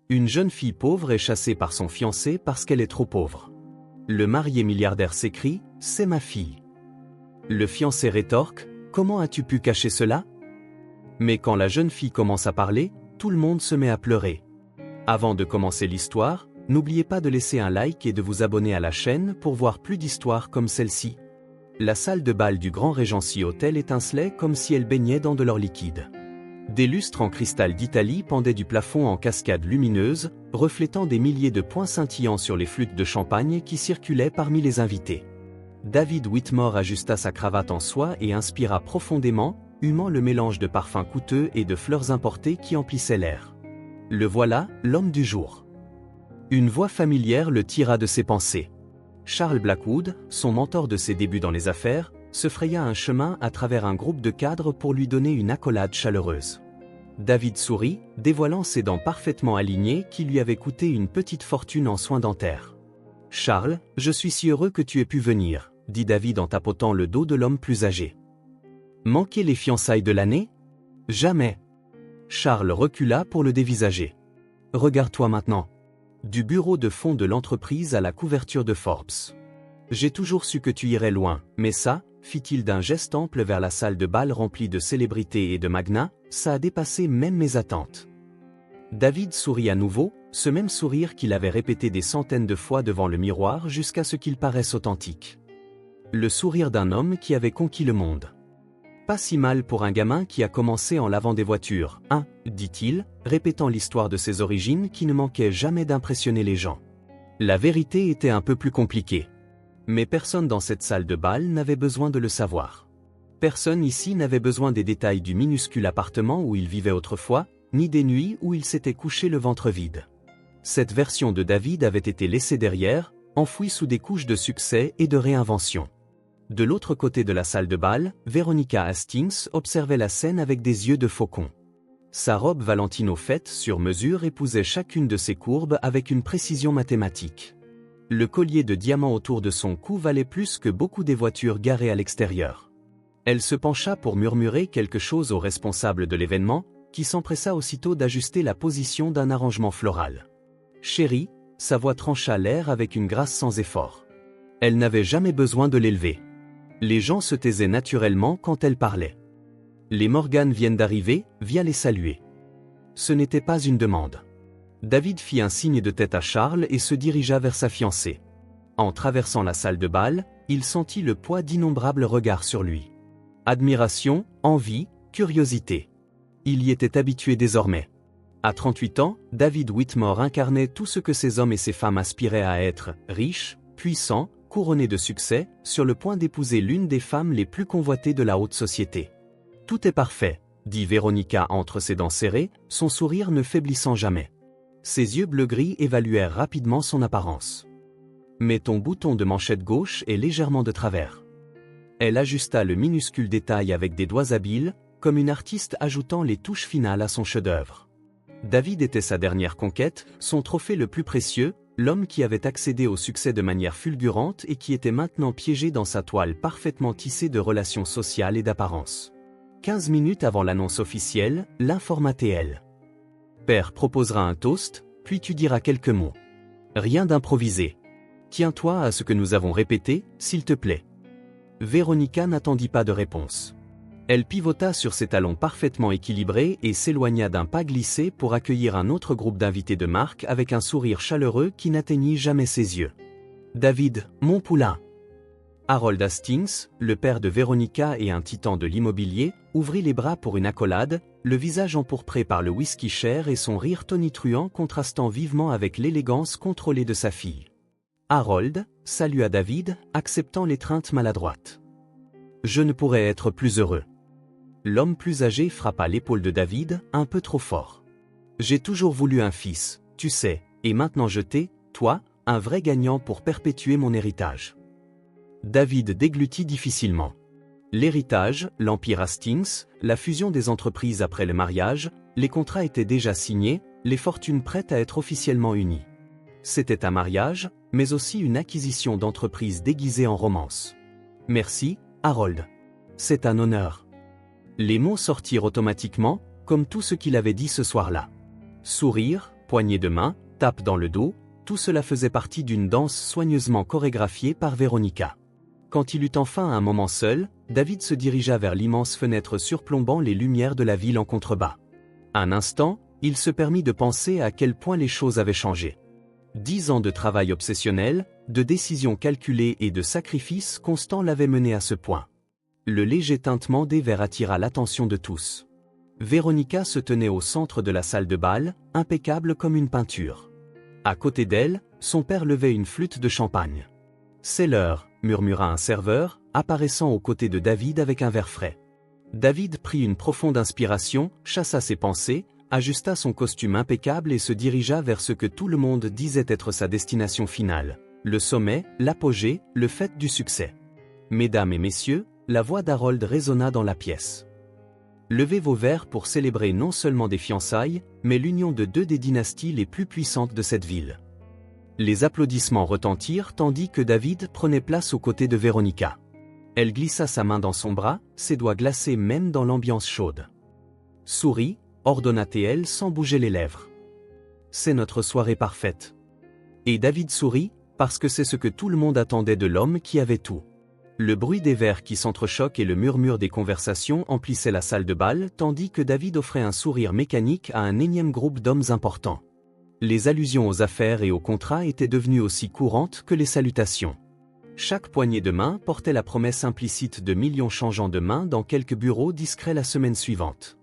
Une jeune fille pauvre est chassée par son fiancé parce qu'elle est trop pauvre. Le marié milliardaire s'écrie « C'est ma fille ». Le fiancé rétorque « Comment as-tu pu cacher cela ?» Mais quand la jeune fille commence à parler, tout le monde se met à pleurer. Avant de commencer l'histoire, n'oubliez pas de laisser un like et de vous abonner à la chaîne pour voir plus d'histoires comme celle-ci. La salle de bal du Grand Regency Hotel étincelait comme si elle baignait dans de l'or liquide. Des lustres en cristal d'Italie pendaient du plafond en cascades lumineuses, reflétant des milliers de points scintillants sur les flûtes de champagne qui circulaient parmi les invités. David Whitmore ajusta sa cravate en soie et inspira profondément, humant le mélange de parfums coûteux et de fleurs importées qui emplissaient l'air. Le voilà, l'homme du jour. Une voix familière le tira de ses pensées. Charles Blackwood, son mentor de ses débuts dans les affaires, se fraya un chemin à travers un groupe de cadres pour lui donner une accolade chaleureuse. David sourit, dévoilant ses dents parfaitement alignées qui lui avaient coûté une petite fortune en soins dentaires. « Charles, je suis si heureux que tu aies pu venir », dit David en tapotant le dos de l'homme plus âgé. « Manquer les fiançailles de l'année ? Jamais !» Charles recula pour le dévisager. « Regarde-toi maintenant. Du bureau de fond de l'entreprise à la couverture de Forbes. J'ai toujours su que tu irais loin, mais ça, fit-il d'un geste ample vers la salle de bal remplie de célébrités et de magnats, ça a dépassé même mes attentes. » David sourit à nouveau, ce même sourire qu'il avait répété des centaines de fois devant le miroir jusqu'à ce qu'il paraisse authentique. Le sourire d'un homme qui avait conquis le monde. « Pas si mal pour un gamin qui a commencé en lavant des voitures, hein, dit-il, répétant l'histoire de ses origines qui ne manquait jamais d'impressionner les gens. La vérité était un peu plus compliquée. Mais personne dans cette salle de bal n'avait besoin de le savoir. Personne ici n'avait besoin des détails du minuscule appartement où il vivait autrefois, ni des nuits où il s'était couché le ventre vide. Cette version de David avait été laissée derrière, enfouie sous des couches de succès et de réinvention. De l'autre côté de la salle de bal, Veronica Hastings observait la scène avec des yeux de faucon. Sa robe Valentino faite sur mesure épousait chacune de ses courbes avec une précision mathématique. Le collier de diamants autour de son cou valait plus que beaucoup des voitures garées à l'extérieur. Elle se pencha pour murmurer quelque chose au responsable de l'événement, qui s'empressa aussitôt d'ajuster la position d'un arrangement floral. « Chérie », sa voix trancha l'air avec une grâce sans effort. Elle n'avait jamais besoin de l'élever. Les gens se taisaient naturellement quand elle parlait. Les Morgan viennent d'arriver, viens les saluer. Ce n'était pas une demande. David fit un signe de tête à Charles et se dirigea vers sa fiancée. En traversant la salle de bal, il sentit le poids d'innombrables regards sur lui. Admiration, envie, curiosité. Il y était habitué désormais. À 38 ans, David Whitmore incarnait tout ce que ces hommes et ces femmes aspiraient à être, riches, puissants, couronnés de succès, sur le point d'épouser l'une des femmes les plus convoitées de la haute société. « Tout est parfait », dit Veronica entre ses dents serrées, son sourire ne faiblissant jamais. Ses yeux bleu-gris évaluèrent rapidement son apparence. « Mais ton bouton de manchette gauche est légèrement de travers. » Elle ajusta le minuscule détail avec des doigts habiles, comme une artiste ajoutant les touches finales à son chef-d'œuvre. David était sa dernière conquête, son trophée le plus précieux, l'homme qui avait accédé au succès de manière fulgurante et qui était maintenant piégé dans sa toile parfaitement tissée de relations sociales et d'apparence. 15 minutes avant l'annonce officielle, l'informatait elle. Père proposera un toast, puis tu diras quelques mots. Rien d'improvisé. Tiens-toi à ce que nous avons répété, s'il te plaît. Veronica n'attendit pas de réponse. Elle pivota sur ses talons parfaitement équilibrés et s'éloigna d'un pas glissé pour accueillir un autre groupe d'invités de marque avec un sourire chaleureux qui n'atteignit jamais ses yeux. David, mon poulain. Harold Hastings, le père de Veronica et un titan de l'immobilier, ouvrit les bras pour une accolade, le visage empourpré par le whisky cher et son rire tonitruant contrastant vivement avec l'élégance contrôlée de sa fille. Harold salua David, acceptant l'étreinte maladroite. « Je ne pourrais être plus heureux. » L'homme plus âgé frappa l'épaule de David, un peu trop fort. « J'ai toujours voulu un fils, tu sais, et maintenant je t'ai, toi, un vrai gagnant pour perpétuer mon héritage. » David déglutit difficilement. L'héritage, l'Empire Hastings, la fusion des entreprises après le mariage, les contrats étaient déjà signés, les fortunes prêtes à être officiellement unies. C'était un mariage, mais aussi une acquisition d'entreprise déguisée en romance. « Merci, Harold. C'est un honneur. » Les mots sortirent automatiquement, comme tout ce qu'il avait dit ce soir-là. Sourire, poignée de main, tape dans le dos, tout cela faisait partie d'une danse soigneusement chorégraphiée par Véronica. Quand il eut enfin un moment seul, David se dirigea vers l'immense fenêtre surplombant les lumières de la ville en contrebas. Un instant, il se permit de penser à quel point les choses avaient changé. 10 ans de travail obsessionnel, de décisions calculées et de sacrifices constants l'avaient mené à ce point. Le léger tintement des verres attira l'attention de tous. Véronica se tenait au centre de la salle de bal, impeccable comme une peinture. À côté d'elle, son père levait une flûte de champagne. « C'est l'heure », murmura un serveur, apparaissant aux côtés de David avec un verre frais. David prit une profonde inspiration, chassa ses pensées, ajusta son costume impeccable et se dirigea vers ce que tout le monde disait être sa destination finale. Le sommet, l'apogée, le fait du succès. Mesdames et messieurs, la voix d'Harold résonna dans la pièce. Levez vos verres pour célébrer non seulement des fiançailles, mais l'union de deux des dynasties les plus puissantes de cette ville. Les applaudissements retentirent tandis que David prenait place aux côtés de Véronica. Elle glissa sa main dans son bras, ses doigts glacés même dans l'ambiance chaude. « Souris », ordonna-t-elle sans bouger les lèvres. « C'est notre soirée parfaite. » Et David sourit, parce que c'est ce que tout le monde attendait de l'homme qui avait tout. Le bruit des verres qui s'entrechoquent et le murmure des conversations emplissaient la salle de bal tandis que David offrait un sourire mécanique à un énième groupe d'hommes importants. Les allusions aux affaires et aux contrats étaient devenues aussi courantes que les salutations. Chaque poignée de main portait la promesse implicite de millions changeant de main dans quelques bureaux discrets la semaine suivante.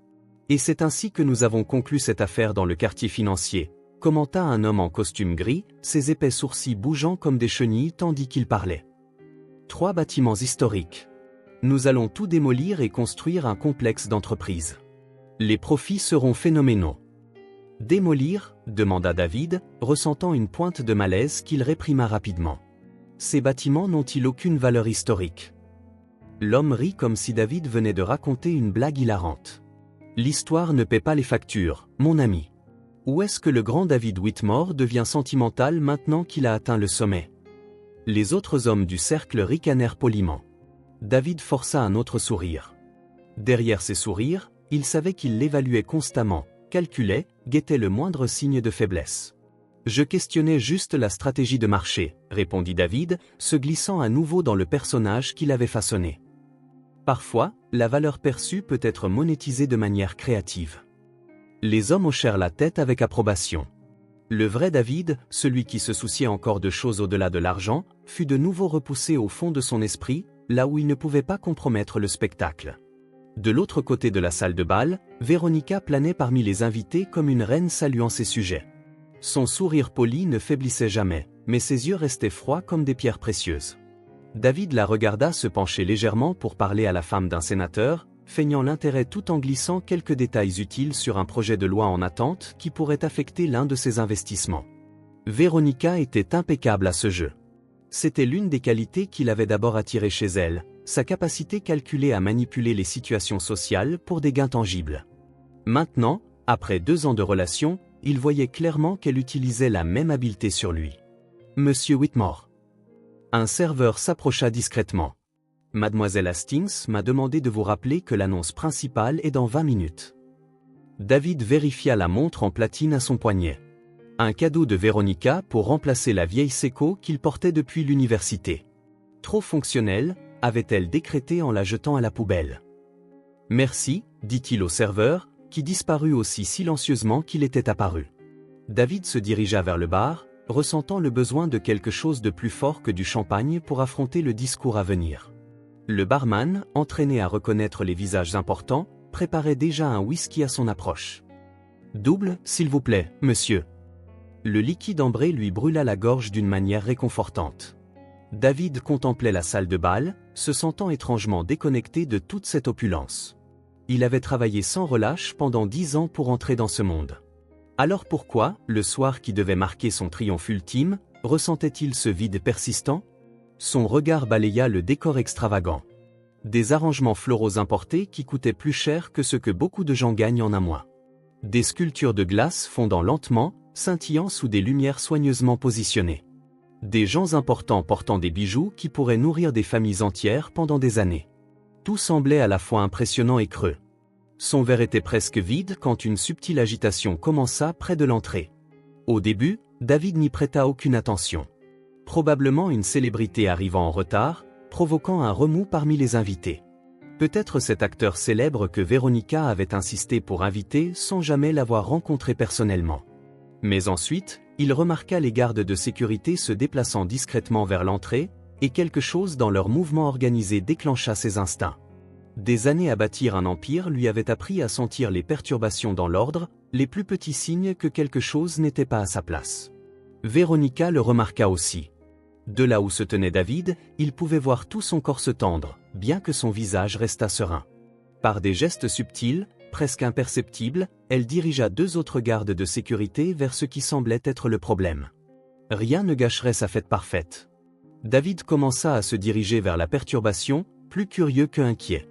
Et c'est ainsi que nous avons conclu cette affaire dans le quartier financier, commenta un homme en costume gris, ses épais sourcils bougeant comme des chenilles tandis qu'il parlait. 3 bâtiments historiques. Nous allons tout démolir et construire un complexe d'entreprises. Les profits seront phénoménaux. Démolir, demanda David, ressentant une pointe de malaise qu'il réprima rapidement. Ces bâtiments n'ont-ils aucune valeur historique? L'homme rit comme si David venait de raconter une blague hilarante. L'histoire ne paie pas les factures, mon ami. Où est-ce que le grand David Whitmore devient sentimental maintenant qu'il a atteint le sommet? Les autres hommes du cercle ricanèrent poliment. David força un autre sourire. Derrière ces sourires, il savait qu'il l'évaluait constamment, calculait, guettait le moindre signe de faiblesse. Je questionnais juste la stratégie de marché, répondit David, se glissant à nouveau dans le personnage qu'il avait façonné. Parfois, la valeur perçue peut être monétisée de manière créative. Les hommes hochèrent la tête avec approbation. Le vrai David, celui qui se souciait encore de choses au-delà de l'argent, fut de nouveau repoussé au fond de son esprit, là où il ne pouvait pas compromettre le spectacle. De l'autre côté de la salle de bal, Véronica planait parmi les invités comme une reine saluant ses sujets. Son sourire poli ne faiblissait jamais, mais ses yeux restaient froids comme des pierres précieuses. David la regarda se pencher légèrement pour parler à la femme d'un sénateur, feignant l'intérêt tout en glissant quelques détails utiles sur un projet de loi en attente qui pourrait affecter l'un de ses investissements. Véronica était impeccable à ce jeu. C'était l'une des qualités qui l'avait d'abord attirée chez elle, sa capacité calculée à manipuler les situations sociales pour des gains tangibles. Maintenant, après 2 ans de relation, il voyait clairement qu'elle utilisait la même habileté sur lui. « Monsieur Whitmore. » Un serveur s'approcha discrètement. « Mademoiselle Hastings m'a demandé de vous rappeler que l'annonce principale est dans 20 minutes. » David vérifia la montre en platine à son poignet. Un cadeau de Véronica pour remplacer la vieille Seiko qu'il portait depuis l'université. Trop fonctionnelle, avait-elle décrété en la jetant à la poubelle. « Merci, dit-il au serveur, qui disparut aussi silencieusement qu'il était apparu. David se dirigea vers le bar, ressentant le besoin de quelque chose de plus fort que du champagne pour affronter le discours à venir. Le barman, entraîné à reconnaître les visages importants, préparait déjà un whisky à son approche. « Double, s'il vous plaît, monsieur. » Le liquide ambré lui brûla la gorge d'une manière réconfortante. David contemplait la salle de bal, se sentant étrangement déconnecté de toute cette opulence. Il avait travaillé sans relâche pendant 10 ans pour entrer dans ce monde. Alors pourquoi, le soir qui devait marquer son triomphe ultime, ressentait-il ce vide persistant? Son regard balaya le décor extravagant. Des arrangements floraux importés qui coûtaient plus cher que ce que beaucoup de gens gagnent en un mois. Des sculptures de glace fondant lentement, scintillant sous des lumières soigneusement positionnées. Des gens importants portant des bijoux qui pourraient nourrir des familles entières pendant des années. Tout semblait à la fois impressionnant et creux. Son verre était presque vide quand une subtile agitation commença près de l'entrée. Au début, David n'y prêta aucune attention. Probablement une célébrité arrivant en retard, provoquant un remous parmi les invités. Peut-être cet acteur célèbre que Véronica avait insisté pour inviter sans jamais l'avoir rencontré personnellement. Mais ensuite, il remarqua les gardes de sécurité se déplaçant discrètement vers l'entrée, et quelque chose dans leur mouvement organisé déclencha ses instincts. Des années à bâtir un empire lui avaient appris à sentir les perturbations dans l'ordre, les plus petits signes que quelque chose n'était pas à sa place. Véronica le remarqua aussi. De là où se tenait David, il pouvait voir tout son corps se tendre, bien que son visage restât serein. Par des gestes subtils, presque imperceptibles, elle dirigea 2 autres gardes de sécurité vers ce qui semblait être le problème. Rien ne gâcherait sa fête parfaite. David commença à se diriger vers la perturbation, plus curieux que inquiet.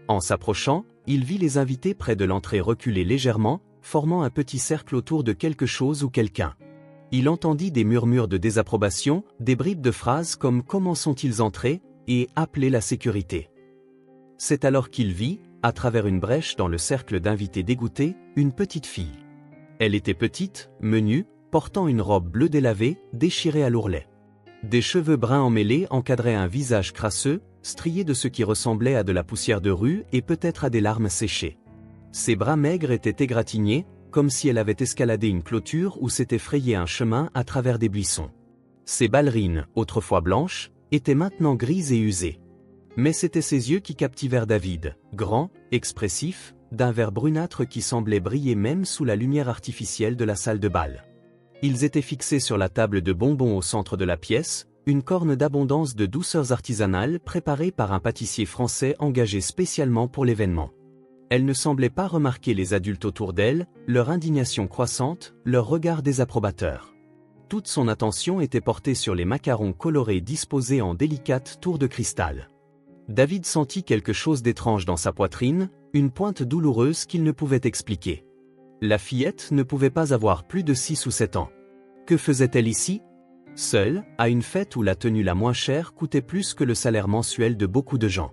En s'approchant, il vit les invités près de l'entrée reculer légèrement, formant un petit cercle autour de quelque chose ou quelqu'un. Il entendit des murmures de désapprobation, des bribes de phrases comme « Comment sont-ils entrés ?» et « Appeler la sécurité ». C'est alors qu'il vit, à travers une brèche dans le cercle d'invités dégoûtés, une petite fille. Elle était petite, menue, portant une robe bleue délavée, déchirée à l'ourlet. Des cheveux bruns emmêlés encadraient un visage crasseux, strié de ce qui ressemblait à de la poussière de rue et peut-être à des larmes séchées. Ses bras maigres étaient égratignés, comme si elle avait escaladé une clôture ou s'était frayé un chemin à travers des buissons. Ses ballerines, autrefois blanches, étaient maintenant grises et usées. Mais c'étaient ses yeux qui captivèrent David, grands, expressifs, d'un vert brunâtre qui semblait briller même sous la lumière artificielle de la salle de bal. Ils étaient fixés sur la table de bonbons au centre de la pièce, une corne d'abondance de douceurs artisanales préparée par un pâtissier français engagé spécialement pour l'événement. Elle ne semblait pas remarquer les adultes autour d'elle, leur indignation croissante, leur regard désapprobateur. Toute son attention était portée sur les macarons colorés disposés en délicates tours de cristal. David sentit quelque chose d'étrange dans sa poitrine, une pointe douloureuse qu'il ne pouvait expliquer. La fillette ne pouvait pas avoir plus de 6 ou 7 ans. Que faisait-elle ici? Seule, à une fête où la tenue la moins chère coûtait plus que le salaire mensuel de beaucoup de gens.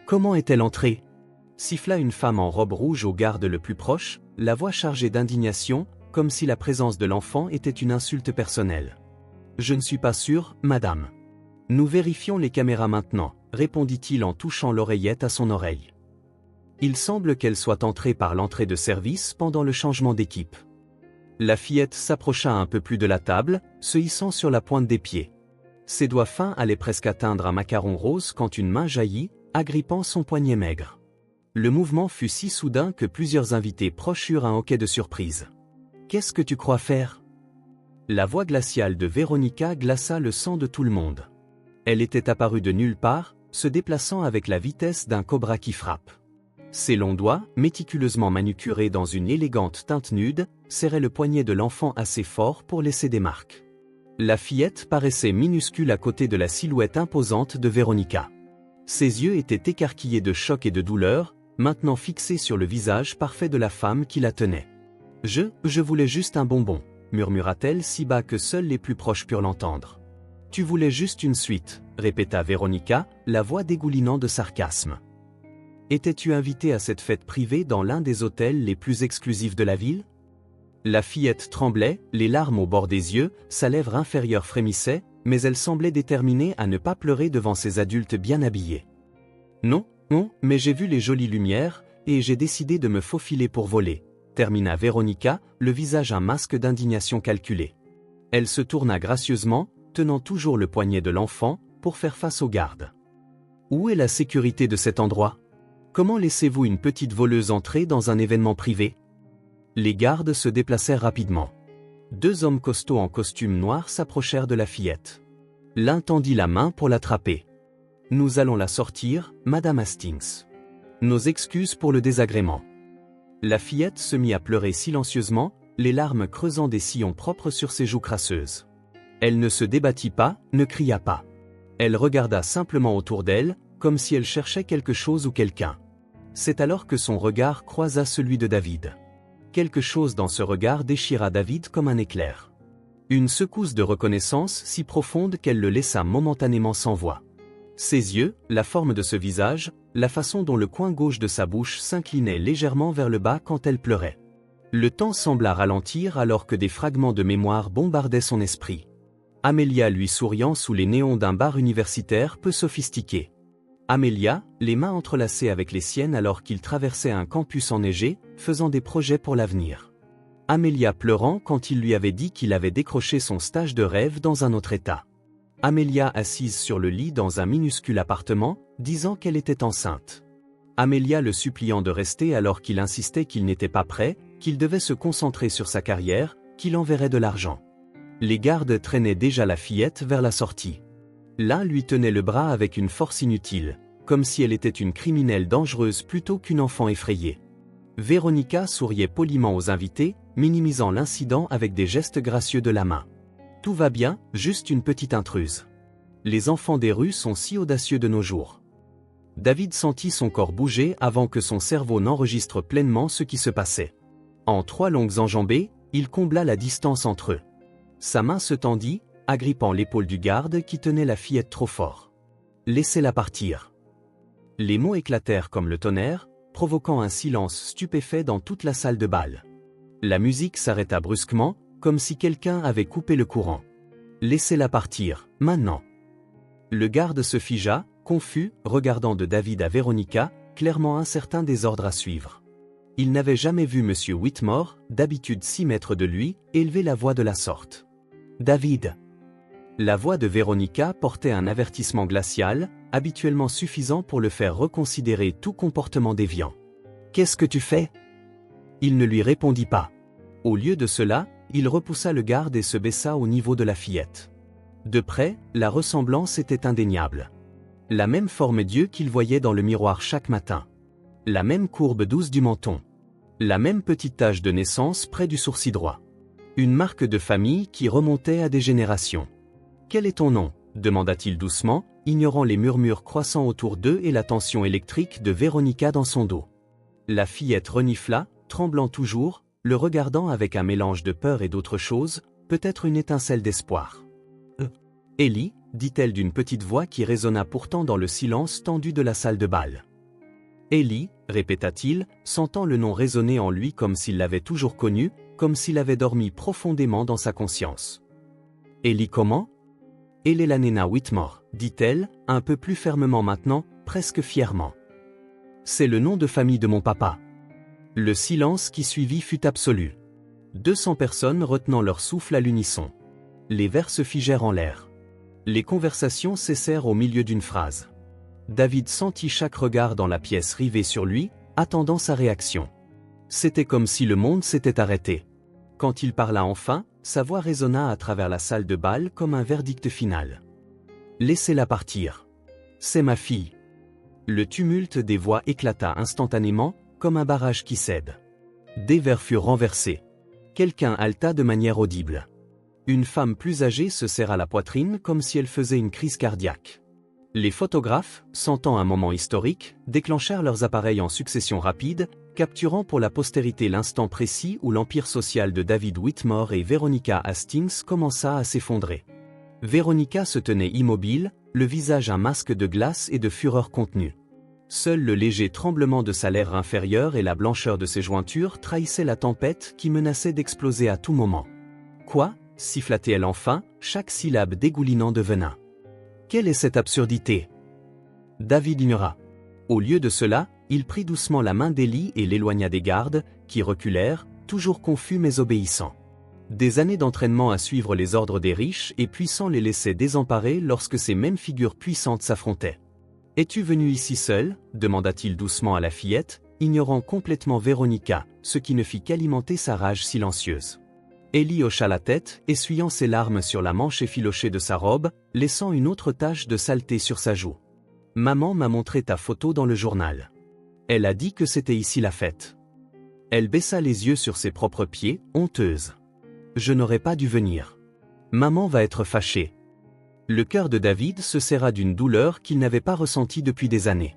Comment est-elle entrée? Siffla une femme en robe rouge au garde le plus proche, la voix chargée d'indignation, comme si la présence de l'enfant était une insulte personnelle. Je ne suis pas sûr, madame. Nous vérifions les caméras maintenant, répondit-il en touchant l'oreillette à son oreille. Il semble qu'elle soit entrée par l'entrée de service pendant le changement d'équipe. La fillette s'approcha un peu plus de la table, se hissant sur la pointe des pieds. Ses doigts fins allaient presque atteindre un macaron rose quand une main jaillit, agrippant son poignet maigre. Le mouvement fut si soudain que plusieurs invités proches eurent un hoquet de surprise. « Qu'est-ce que tu crois faire ?» La voix glaciale de Véronica glaça le sang de tout le monde. Elle était apparue de nulle part, se déplaçant avec la vitesse d'un cobra qui frappe. Ses longs doigts, méticuleusement manucurés dans une élégante teinte nude, serraient le poignet de l'enfant assez fort pour laisser des marques. La fillette paraissait minuscule à côté de la silhouette imposante de Véronica. Ses yeux étaient écarquillés de choc et de douleur, maintenant fixés sur le visage parfait de la femme qui la tenait. « Je voulais juste un bonbon », murmura-t-elle si bas que seuls les plus proches purent l'entendre. « Tu voulais juste une suite », répéta Véronica, la voix dégoulinant de sarcasme. « Étais-tu invité à cette fête privée dans l'un des hôtels les plus exclusifs de la ville ?» La fillette tremblait, les larmes au bord des yeux, sa lèvre inférieure frémissait, mais elle semblait déterminée à ne pas pleurer devant ces adultes bien habillés. « Non, mais j'ai vu les jolies lumières, et j'ai décidé de me faufiler pour voler, » termina Véronica, le visage un masque d'indignation calculé. Elle se tourna gracieusement, tenant toujours le poignet de l'enfant, pour faire face aux gardes. « Où est la sécurité de cet endroit? Comment laissez-vous une petite voleuse entrer dans un événement privé ?» Les gardes se déplacèrent rapidement. 2 hommes costauds en costume noir s'approchèrent de la fillette. L'un tendit la main pour l'attraper. « Nous allons la sortir, Madame Hastings. Nos excuses pour le désagrément. » La fillette se mit à pleurer silencieusement, les larmes creusant des sillons propres sur ses joues crasseuses. Elle ne se débattit pas, ne cria pas. Elle regarda simplement autour d'elle, comme si elle cherchait quelque chose ou quelqu'un. C'est alors que son regard croisa celui de David. Quelque chose dans ce regard déchira David comme un éclair. Une secousse de reconnaissance si profonde qu'elle le laissa momentanément sans voix. Ses yeux, la forme de ce visage, la façon dont le coin gauche de sa bouche s'inclinait légèrement vers le bas quand elle pleurait. Le temps sembla ralentir alors que des fragments de mémoire bombardaient son esprit. Amelia lui souriant sous les néons d'un bar universitaire peu sophistiqué. Amelia, les mains entrelacées avec les siennes alors qu'il traversait un campus enneigé, faisant des projets pour l'avenir. Amelia pleurant quand il lui avait dit qu'il avait décroché son stage de rêve dans un autre état. Amelia assise sur le lit dans un minuscule appartement, disant qu'elle était enceinte. Amelia le suppliant de rester alors qu'il insistait qu'il n'était pas prêt, qu'il devait se concentrer sur sa carrière, qu'il enverrait de l'argent. Les gardes traînaient déjà la fillette vers la sortie. L'un lui tenait le bras avec une force inutile, comme si elle était une criminelle dangereuse plutôt qu'une enfant effrayée. Véronica souriait poliment aux invités, minimisant l'incident avec des gestes gracieux de la main. Tout va bien, juste une petite intruse. Les enfants des rues sont si audacieux de nos jours. David sentit son corps bouger avant que son cerveau n'enregistre pleinement ce qui se passait. En 3 longues enjambées, il combla la distance entre eux. Sa main se tendit, agrippant l'épaule du garde qui tenait la fillette trop fort. « Laissez-la partir !» Les mots éclatèrent comme le tonnerre, provoquant un silence stupéfait dans toute la salle de bal. La musique s'arrêta brusquement, comme si quelqu'un avait coupé le courant. « Laissez-la partir, maintenant !» Le garde se figea, confus, regardant de David à Véronica, clairement incertain des ordres à suivre. Il n'avait jamais vu M. Whitmore, d'habitude 6 mètres de lui, élever la voix de la sorte. « David !» La voix de Véronica portait un avertissement glacial, habituellement suffisant pour le faire reconsidérer tout comportement déviant. « Qu'est-ce que tu fais ?» Il ne lui répondit pas. Au lieu de cela, il repoussa le garde et se baissa au niveau de la fillette. De près, la ressemblance était indéniable. La même forme d'yeux qu'il voyait dans le miroir chaque matin. La même courbe douce du menton. La même petite tache de naissance près du sourcil droit. Une marque de famille qui remontait à des générations. « Quel est ton nom ?» demanda-t-il doucement, ignorant les murmures croissants autour d'eux et la tension électrique de Véronica dans son dos. La fillette renifla, tremblant toujours, le regardant avec un mélange de peur et d'autre chose, peut-être une étincelle d'espoir. « Ellie » dit-elle d'une petite voix qui résonna pourtant dans le silence tendu de la salle de bal. « Ellie » répéta-t-il, sentant le nom résonner en lui comme s'il l'avait toujours connu, comme s'il avait dormi profondément dans sa conscience. « Ellie comment ?»« Elena Whitmore » dit-elle, un peu plus fermement maintenant, presque fièrement. « C'est le nom de famille de mon papa. » Le silence qui suivit fut absolu. 200 personnes retenant leur souffle à l'unisson. Les vers se figèrent en l'air. Les conversations cessèrent au milieu d'une phrase. David sentit chaque regard dans la pièce rivé sur lui, attendant sa réaction. C'était comme si le monde s'était arrêté. Quand il parla enfin, sa voix résonna à travers la salle de bal comme un verdict final. « Laissez-la partir. C'est ma fille. » Le tumulte des voix éclata instantanément, comme un barrage qui cède. Des verres furent renversés. Quelqu'un haleta de manière audible. Une femme plus âgée se serra la poitrine comme si elle faisait une crise cardiaque. Les photographes, sentant un moment historique, déclenchèrent leurs appareils en succession rapide, capturant pour la postérité l'instant précis où l'empire social de David Whitmore et Veronica Hastings commença à s'effondrer. Veronica se tenait immobile, le visage un masque de glace et de fureur contenue. Seul le léger tremblement de sa lèvre inférieure et la blancheur de ses jointures trahissaient la tempête qui menaçait d'exploser à tout moment. « Quoi ?» siffla-t-elle enfin, chaque syllabe dégoulinant de venin. « Quelle est cette absurdité ?» David ignora. Au lieu de cela, il prit doucement la main d'Ellie et l'éloigna des gardes, qui reculèrent, toujours confus mais obéissants. Des années d'entraînement à suivre les ordres des riches et puissants les laissaient désemparés lorsque ces mêmes figures puissantes s'affrontaient. « Es-tu venu ici seul ?» demanda-t-il doucement à la fillette, ignorant complètement Véronica, ce qui ne fit qu'alimenter sa rage silencieuse. Ellie hocha la tête, essuyant ses larmes sur la manche effilochée de sa robe, laissant une autre tache de saleté sur sa joue. « Maman m'a montré ta photo dans le journal. Elle a dit que c'était ici la fête. » Elle baissa les yeux sur ses propres pieds, honteuse. « Je n'aurais pas dû venir. Maman va être fâchée. » Le cœur de David se serra d'une douleur qu'il n'avait pas ressentie depuis des années.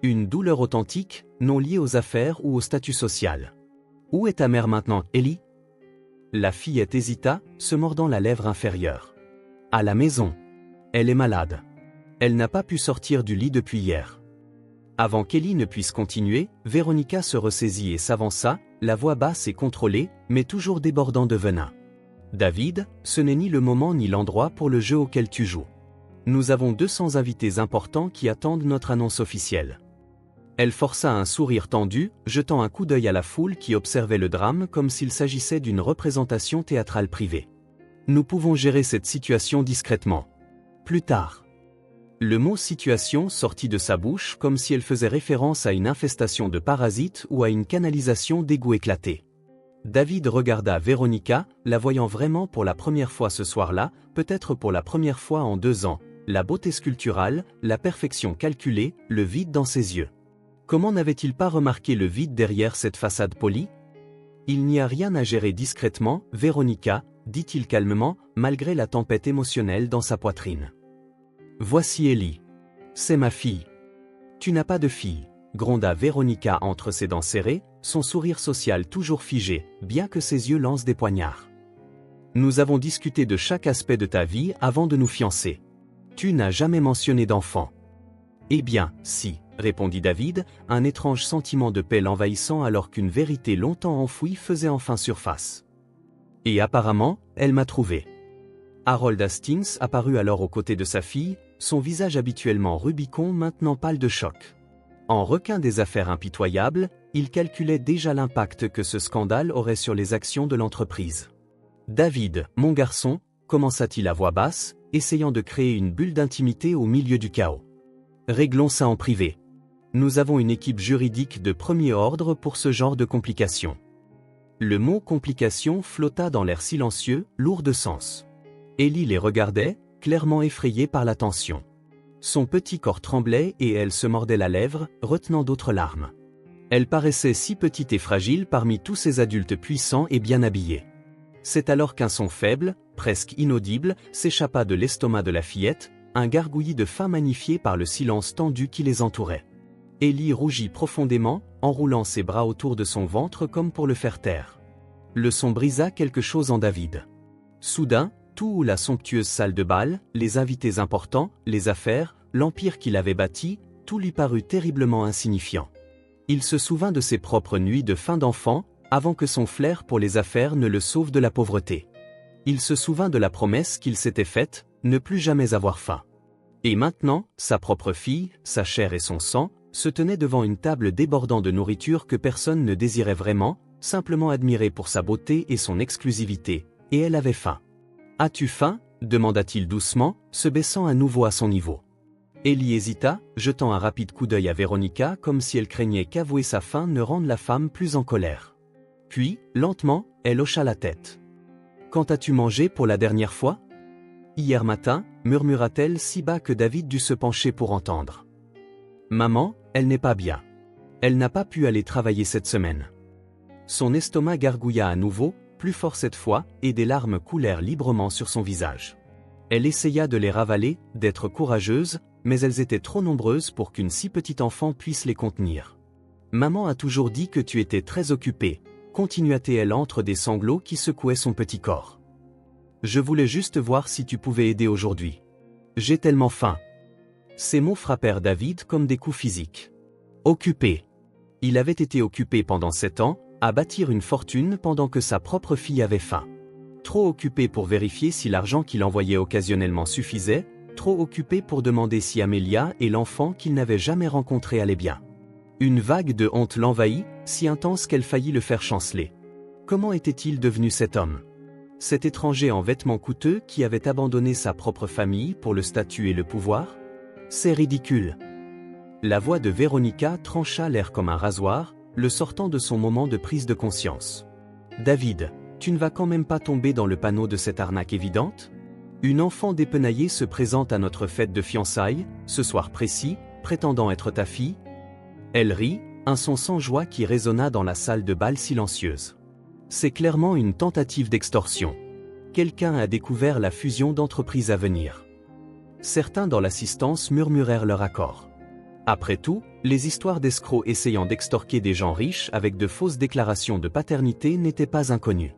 Une douleur authentique, non liée aux affaires ou au statut social. « Où est ta mère maintenant, Ellie ?» La fillette hésita, se mordant la lèvre inférieure. « À la maison. Elle est malade. Elle n'a pas pu sortir du lit depuis hier. » Avant qu'Ellie ne puisse continuer, Véronica se ressaisit et s'avança, la voix basse et contrôlée, mais toujours débordant de venin. David, ce n'est ni le moment ni l'endroit pour le jeu auquel tu joues. Nous avons 200 invités importants qui attendent notre annonce officielle. Elle força un sourire tendu, jetant un coup d'œil à la foule qui observait le drame comme s'il s'agissait d'une représentation théâtrale privée. Nous pouvons gérer cette situation discrètement. Plus tard. Le mot « situation » sortit de sa bouche comme si elle faisait référence à une infestation de parasites ou à une canalisation d'égouts éclatés. David regarda Véronica, la voyant vraiment pour la première fois ce soir-là, peut-être pour la première fois en 2 ans, la beauté sculpturale, la perfection calculée, le vide dans ses yeux. Comment n'avait-il pas remarqué le vide derrière cette façade polie? Il n'y a rien à gérer discrètement, Véronica, dit-il calmement, malgré la tempête émotionnelle dans sa poitrine. Voici Ellie. C'est ma fille. Tu n'as pas de fille, gronda Véronica entre ses dents serrées, son sourire social toujours figé, bien que ses yeux lancent des poignards. Nous avons discuté de chaque aspect de ta vie avant de nous fiancer. Tu n'as jamais mentionné d'enfant. Eh bien, si, répondit David, un étrange sentiment de paix l'envahissant alors qu'une vérité longtemps enfouie faisait enfin surface. Et apparemment, elle m'a trouvé. Harold Hastings apparut alors aux côtés de sa fille, son visage habituellement Rubicon maintenant pâle de choc. En requin des affaires impitoyables, il calculait déjà l'impact que ce scandale aurait sur les actions de l'entreprise. « David, mon garçon », commença-t-il à voix basse, essayant de créer une bulle d'intimité au milieu du chaos. « Réglons ça en privé. Nous avons une équipe juridique de premier ordre pour ce genre de complications. » Le mot « complication » flotta dans l'air silencieux, lourd de sens. Ellie les regardait, clairement effrayée par la tension. Son petit corps tremblait et elle se mordait la lèvre, retenant d'autres larmes. Elle paraissait si petite et fragile parmi tous ces adultes puissants et bien habillés. C'est alors qu'un son faible, presque inaudible, s'échappa de l'estomac de la fillette, un gargouillis de faim magnifié par le silence tendu qui les entourait. Ellie rougit profondément, enroulant ses bras autour de son ventre comme pour le faire taire. Le son brisa quelque chose en David. Soudain, tout la somptueuse salle de bal, les invités importants, les affaires, l'empire qu'il avait bâti, tout lui parut terriblement insignifiant. Il se souvint de ses propres nuits de fin d'enfant, avant que son flair pour les affaires ne le sauve de la pauvreté. Il se souvint de la promesse qu'il s'était faite, ne plus jamais avoir faim. Et maintenant, sa propre fille, sa chair et son sang, se tenaient devant une table débordant de nourriture que personne ne désirait vraiment, simplement admirée pour sa beauté et son exclusivité, et elle avait faim. « As-tu faim » demanda-t-il doucement, se baissant à nouveau à son niveau. Ellie hésita, jetant un rapide coup d'œil à Véronica comme si elle craignait qu'avouer sa faim ne rende la femme plus en colère. Puis, lentement, elle hocha la tête. « Quand as-tu mangé pour la dernière fois ?»« Hier matin » murmura-t-elle si bas que David dut se pencher pour entendre. « Maman, elle n'est pas bien. Elle n'a pas pu aller travailler cette semaine. » Son estomac gargouilla à nouveau, plus fort cette fois, et des larmes coulèrent librement sur son visage. Elle essaya de les ravaler, d'être courageuse, mais elles étaient trop nombreuses pour qu'une si petite enfant puisse les contenir. « Maman a toujours dit que tu étais très occupée », continua-t-elle entre des sanglots qui secouaient son petit corps. « Je voulais juste voir si tu pouvais aider aujourd'hui. J'ai tellement faim. » Ces mots frappèrent David comme des coups physiques. Occupé. Il avait été occupé pendant 7 ans, à bâtir une fortune pendant que sa propre fille avait faim. Trop occupé pour vérifier si l'argent qu'il envoyait occasionnellement suffisait, trop occupé pour demander si Amelia et l'enfant qu'il n'avait jamais rencontré allaient bien. Une vague de honte l'envahit, si intense qu'elle faillit le faire chanceler. Comment était-il devenu cet homme? Cet étranger en vêtements coûteux qui avait abandonné sa propre famille pour le statut et le pouvoir? C'est ridicule. La voix de Véronica trancha l'air comme un rasoir, le sortant de son moment de prise de conscience. « David, tu ne vas quand même pas tomber dans le panneau de cette arnaque évidente? Une enfant dépenaillée se présente à notre fête de fiançailles, ce soir précis, prétendant être ta fille. » Elle rit, un son sans joie qui résonna dans la salle de bal silencieuse. C'est clairement une tentative d'extorsion. Quelqu'un a découvert la fusion d'entreprises à venir. Certains dans l'assistance murmurèrent leur accord. Après tout, les histoires d'escrocs essayant d'extorquer des gens riches avec de fausses déclarations de paternité n'étaient pas inconnues.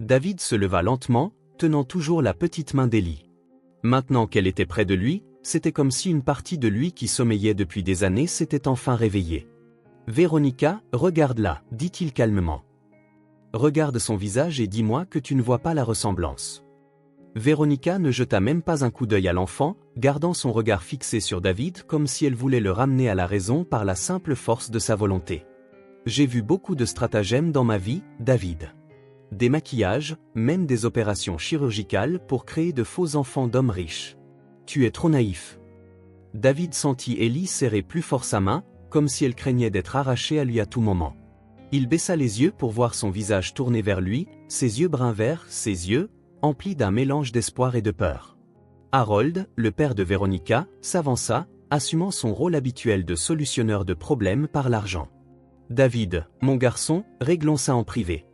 David se leva lentement, tenant toujours la petite main d'Ellie. Maintenant qu'elle était près de lui, C'était comme si une partie de lui qui sommeillait depuis des années s'était enfin réveillée. « Véronica, regarde-la, dit-il calmement. Regarde son visage et dis-moi que tu ne vois pas la ressemblance. » Véronica ne jeta même pas un coup d'œil à l'enfant, gardant son regard fixé sur David comme si elle voulait le ramener à la raison par la simple force de sa volonté. « J'ai vu beaucoup de stratagèmes dans ma vie, David. Des maquillages, même des opérations chirurgicales pour créer de faux enfants d'hommes riches. Tu es trop naïf. » David sentit Ellie serrer plus fort sa main, comme si elle craignait d'être arrachée à lui à tout moment. Il baissa les yeux pour voir son visage tourné vers lui, ses yeux bruns verts, ses yeux, emplis d'un mélange d'espoir et de peur. Harold, le père de Véronica, s'avança, assumant son rôle habituel de solutionneur de problèmes par l'argent. « David, mon garçon, réglons ça en privé.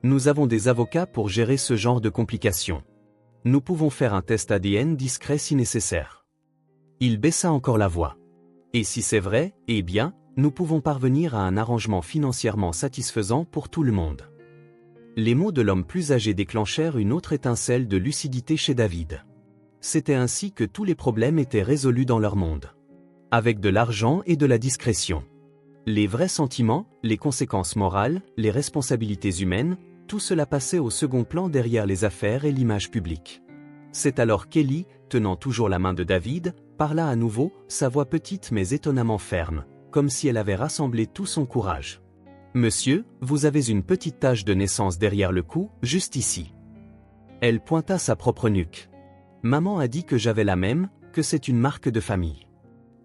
Nous avons des avocats pour gérer ce genre de complications. Nous pouvons faire un test ADN discret si nécessaire. » Il baissa encore la voix. « Et si c'est vrai, eh bien, nous pouvons parvenir à un arrangement financièrement satisfaisant pour tout le monde. » Les mots de l'homme plus âgé déclenchèrent une autre étincelle de lucidité chez David. C'était ainsi que tous les problèmes étaient résolus dans leur monde. Avec de l'argent et de la discrétion. Les vrais sentiments, les conséquences morales, les responsabilités humaines, tout cela passait au second plan derrière les affaires et l'image publique. C'est alors qu'Ellie, tenant toujours la main de David, parla à nouveau, sa voix petite mais étonnamment ferme, comme si elle avait rassemblé tout son courage. « Monsieur, vous avez une petite tache de naissance derrière le cou, juste ici. » Elle pointa sa propre nuque. « Maman a dit que j'avais la même, que c'est une marque de famille.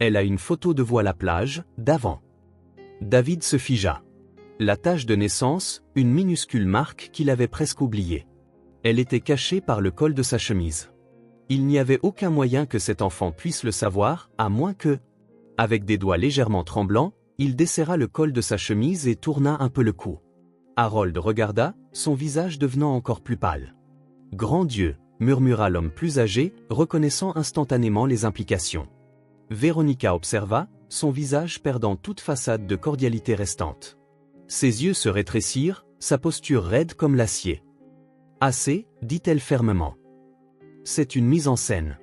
Elle a une photo de vous à la plage, d'avant. » David se figea. La tache de naissance, une minuscule marque qu'il avait presque oubliée. Elle était cachée par le col de sa chemise. Il n'y avait aucun moyen que cet enfant puisse le savoir, à moins que... Avec des doigts légèrement tremblants, il desserra le col de sa chemise et tourna un peu le cou. Harold regarda, son visage devenant encore plus pâle. « Grand Dieu !» murmura l'homme plus âgé, reconnaissant instantanément les implications. Véronica observa, son visage perdant toute façade de cordialité restante. Ses yeux se rétrécirent, sa posture raide comme l'acier. « Assez, dit-elle fermement. C'est une mise en scène.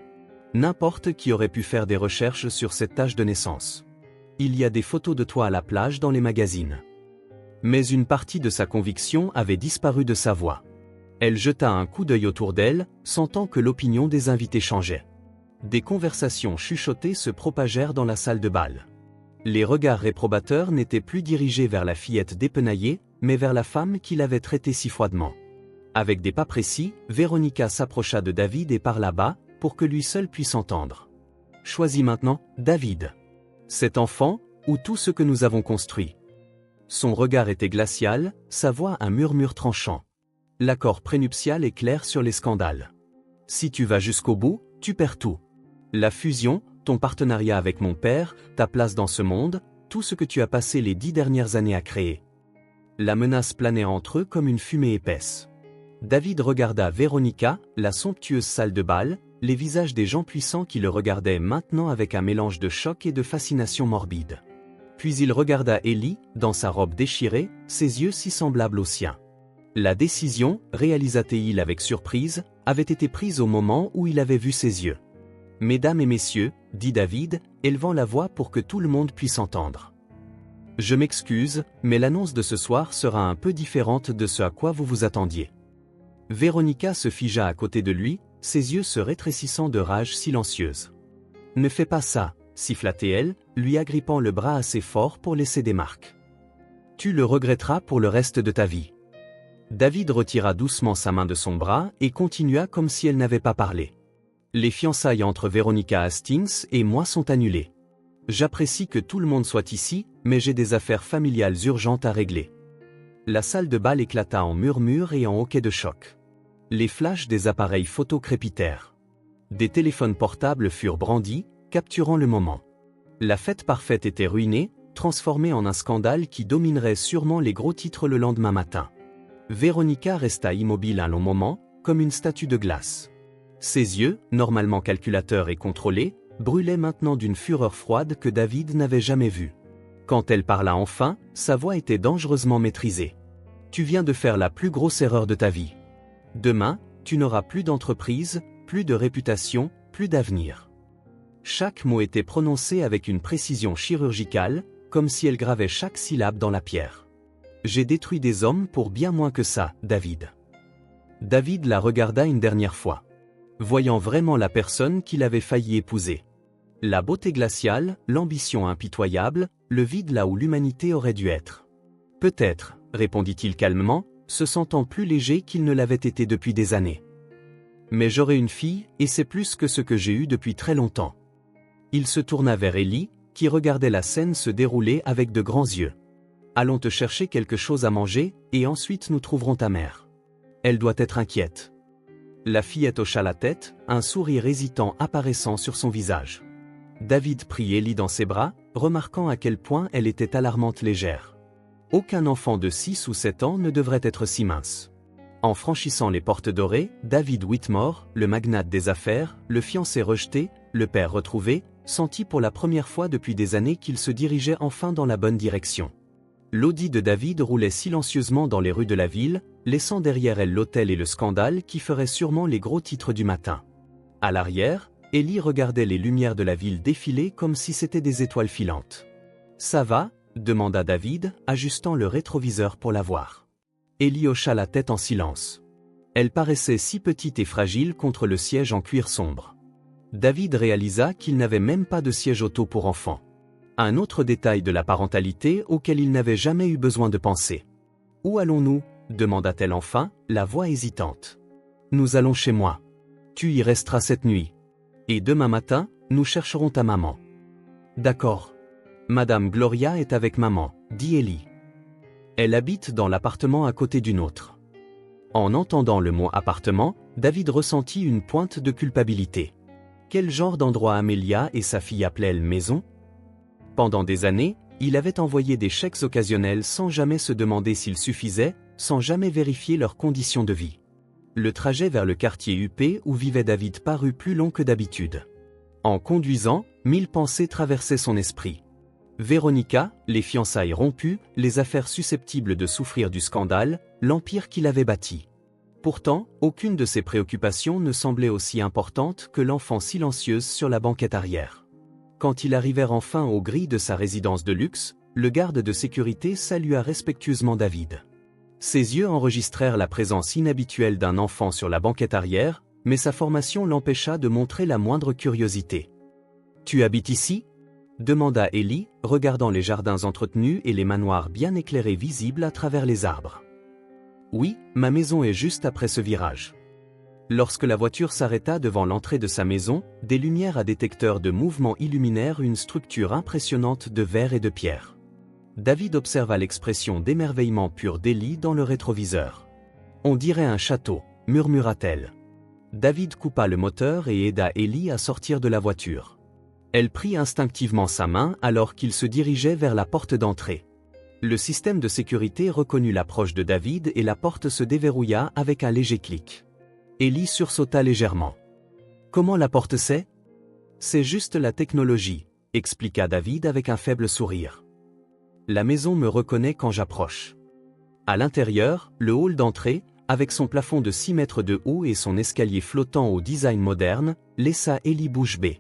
N'importe qui aurait pu faire des recherches sur cette tache de naissance. Il y a des photos de toi à la plage dans les magazines. » Mais une partie de sa conviction avait disparu de sa voix. Elle jeta un coup d'œil autour d'elle, sentant que l'opinion des invités changeait. Des conversations chuchotées se propagèrent dans la salle de bal. Les regards réprobateurs n'étaient plus dirigés vers la fillette dépenaillée, mais vers la femme qui l'avait traitée si froidement. Avec des pas précis, Véronica s'approcha de David et parla bas, pour que lui seul puisse entendre. « Choisis maintenant, David. Cet enfant, ou tout ce que nous avons construit. » Son regard était glacial, sa voix un murmure tranchant. L'accord prénuptial est clair sur les scandales. Si tu vas jusqu'au bout, tu perds tout. La fusion, ton partenariat avec mon père, ta place dans ce monde, tout ce que tu as passé les 10 dernières années à créer. La menace planait entre eux comme une fumée épaisse. David regarda Véronica, la somptueuse salle de bal, les visages des gens puissants qui le regardaient maintenant avec un mélange de choc et de fascination morbide. Puis il regarda Ellie, dans sa robe déchirée, ses yeux si semblables aux siens. La décision, réalisa-t-il avec surprise, avait été prise au moment où il avait vu ses yeux. « Mesdames et messieurs, dit David, élevant la voix pour que tout le monde puisse entendre. Je m'excuse, mais l'annonce de ce soir sera un peu différente de ce à quoi vous vous attendiez. » Véronica se figea à côté de lui, ses yeux se rétrécissant de rage silencieuse. « Ne fais pas ça, siffla-t-elle, lui agrippant le bras assez fort pour laisser des marques. Tu le regretteras pour le reste de ta vie. » David retira doucement sa main de son bras et continua comme si elle n'avait pas parlé. « Les fiançailles entre Véronica Hastings et moi sont annulées. J'apprécie que tout le monde soit ici, mais j'ai des affaires familiales urgentes à régler. » La salle de bal éclata en murmures et en hoquets de choc. Les flashs des appareils photo crépitèrent. Des téléphones portables furent brandis, capturant le moment. La fête parfaite était ruinée, transformée en un scandale qui dominerait sûrement les gros titres le lendemain matin. Véronica resta immobile un long moment, comme une statue de glace. Ses yeux, normalement calculateurs et contrôlés, brûlaient maintenant d'une fureur froide que David n'avait jamais vue. Quand elle parla enfin, sa voix était dangereusement maîtrisée. « Tu viens de faire la plus grosse erreur de ta vie. Demain, tu n'auras plus d'entreprise, plus de réputation, plus d'avenir. Chaque mot était prononcé avec une précision chirurgicale, comme si elle gravait chaque syllabe dans la pierre. J'ai détruit des hommes pour bien moins que ça, David. David la regarda une dernière fois, voyant vraiment la personne qu'il avait failli épouser. La beauté glaciale, l'ambition impitoyable, le vide là où l'humanité aurait dû être. Peut-être, répondit-il calmement, se sentant plus léger qu'il ne l'avait été depuis des années. Mais j'aurai une fille, et c'est plus que ce que j'ai eu depuis très longtemps. Il se tourna vers Ellie, qui regardait la scène se dérouler avec de grands yeux. Allons te chercher quelque chose à manger, et ensuite nous trouverons ta mère. Elle doit être inquiète. La fillette hocha la tête, un sourire hésitant apparaissant sur son visage. David prit Ellie dans ses bras, remarquant à quel point elle était alarmante légère. Aucun enfant de 6 ou 7 ans ne devrait être si mince. En franchissant les portes dorées, David Whitmore, le magnate des affaires, le fiancé rejeté, le père retrouvé, sentit pour la première fois depuis des années qu'il se dirigeait enfin dans la bonne direction. L'Audi de David roulait silencieusement dans les rues de la ville, laissant derrière elle l'hôtel et le scandale qui feraient sûrement les gros titres du matin. À l'arrière, Ellie regardait les lumières de la ville défiler comme si c'était des étoiles filantes. « Ça va ?» demanda David, ajustant le rétroviseur pour la voir. Ellie hocha la tête en silence. Elle paraissait si petite et fragile contre le siège en cuir sombre. David réalisa qu'il n'avait même pas de siège auto pour enfants. Un autre détail de la parentalité auquel il n'avait jamais eu besoin de penser. « Où allons-nous » demanda-t-elle enfin, la voix hésitante. « Nous allons chez moi. Tu y resteras cette nuit. Et demain matin, nous chercherons ta maman. »« D'accord. Madame Gloria est avec maman, » dit Ellie. « Elle habite dans l'appartement à côté d'une autre. » En entendant le mot « appartement », David ressentit une pointe de culpabilité. Quel genre d'endroit Amelia et sa fille appelaient-elles maison ? Pendant des années, il avait envoyé des chèques occasionnels sans jamais se demander s'ils suffisaient, sans jamais vérifier leurs conditions de vie. Le trajet vers le quartier huppé où vivait David parut plus long que d'habitude. En conduisant, 1000 pensées traversaient son esprit. Véronica, les fiançailles rompues, les affaires susceptibles de souffrir du scandale, l'empire qu'il avait bâti. Pourtant, aucune de ces préoccupations ne semblait aussi importante que l'enfant silencieuse sur la banquette arrière. Quand ils arrivèrent enfin aux grilles de sa résidence de luxe, le garde de sécurité salua respectueusement David. Ses yeux enregistrèrent la présence inhabituelle d'un enfant sur la banquette arrière, mais sa formation l'empêcha de montrer la moindre curiosité. « Tu habites ici ?» demanda Ellie, regardant les jardins entretenus et les manoirs bien éclairés visibles à travers les arbres. « Oui, ma maison est juste après ce virage. » Lorsque la voiture s'arrêta devant l'entrée de sa maison, des lumières à détecteur de mouvement illuminèrent une structure impressionnante de verre et de pierre. David observa l'expression d'émerveillement pur d'Ellie dans le rétroviseur. « On dirait un château », murmura-t-elle. David coupa le moteur et aida Ellie à sortir de la voiture. Elle prit instinctivement sa main alors qu'il se dirigeait vers la porte d'entrée. Le système de sécurité reconnut l'approche de David et la porte se déverrouilla avec un léger clic. Ellie sursauta légèrement. « Comment la porte sait ? » ?»« C'est juste la technologie, » expliqua David avec un faible sourire. « La maison me reconnaît quand j'approche. » À l'intérieur, le hall d'entrée, avec son plafond de 6 mètres de haut et son escalier flottant au design moderne, laissa Ellie bouche bée.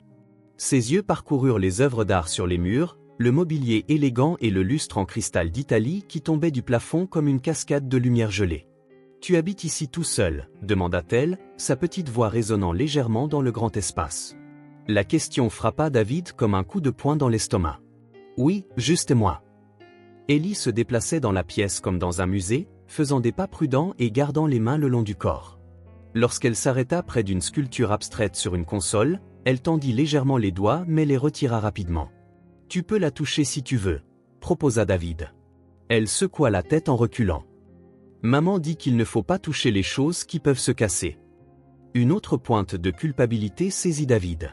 Ses yeux parcoururent les œuvres d'art sur les murs, le mobilier élégant et le lustre en cristal d'Italie qui tombait du plafond comme une cascade de lumière gelée. « Tu habites ici tout seul ?» demanda-t-elle, sa petite voix résonnant légèrement dans le grand espace. La question frappa David comme un coup de poing dans l'estomac. « Oui, juste moi. » Ellie se déplaçait dans la pièce comme dans un musée, faisant des pas prudents et gardant les mains le long du corps. Lorsqu'elle s'arrêta près d'une sculpture abstraite sur une console, elle tendit légèrement les doigts mais les retira rapidement. « Tu peux la toucher si tu veux », proposa David. Elle secoua la tête en reculant. « Maman dit qu'il ne faut pas toucher les choses qui peuvent se casser. » Une autre pointe de culpabilité saisit David.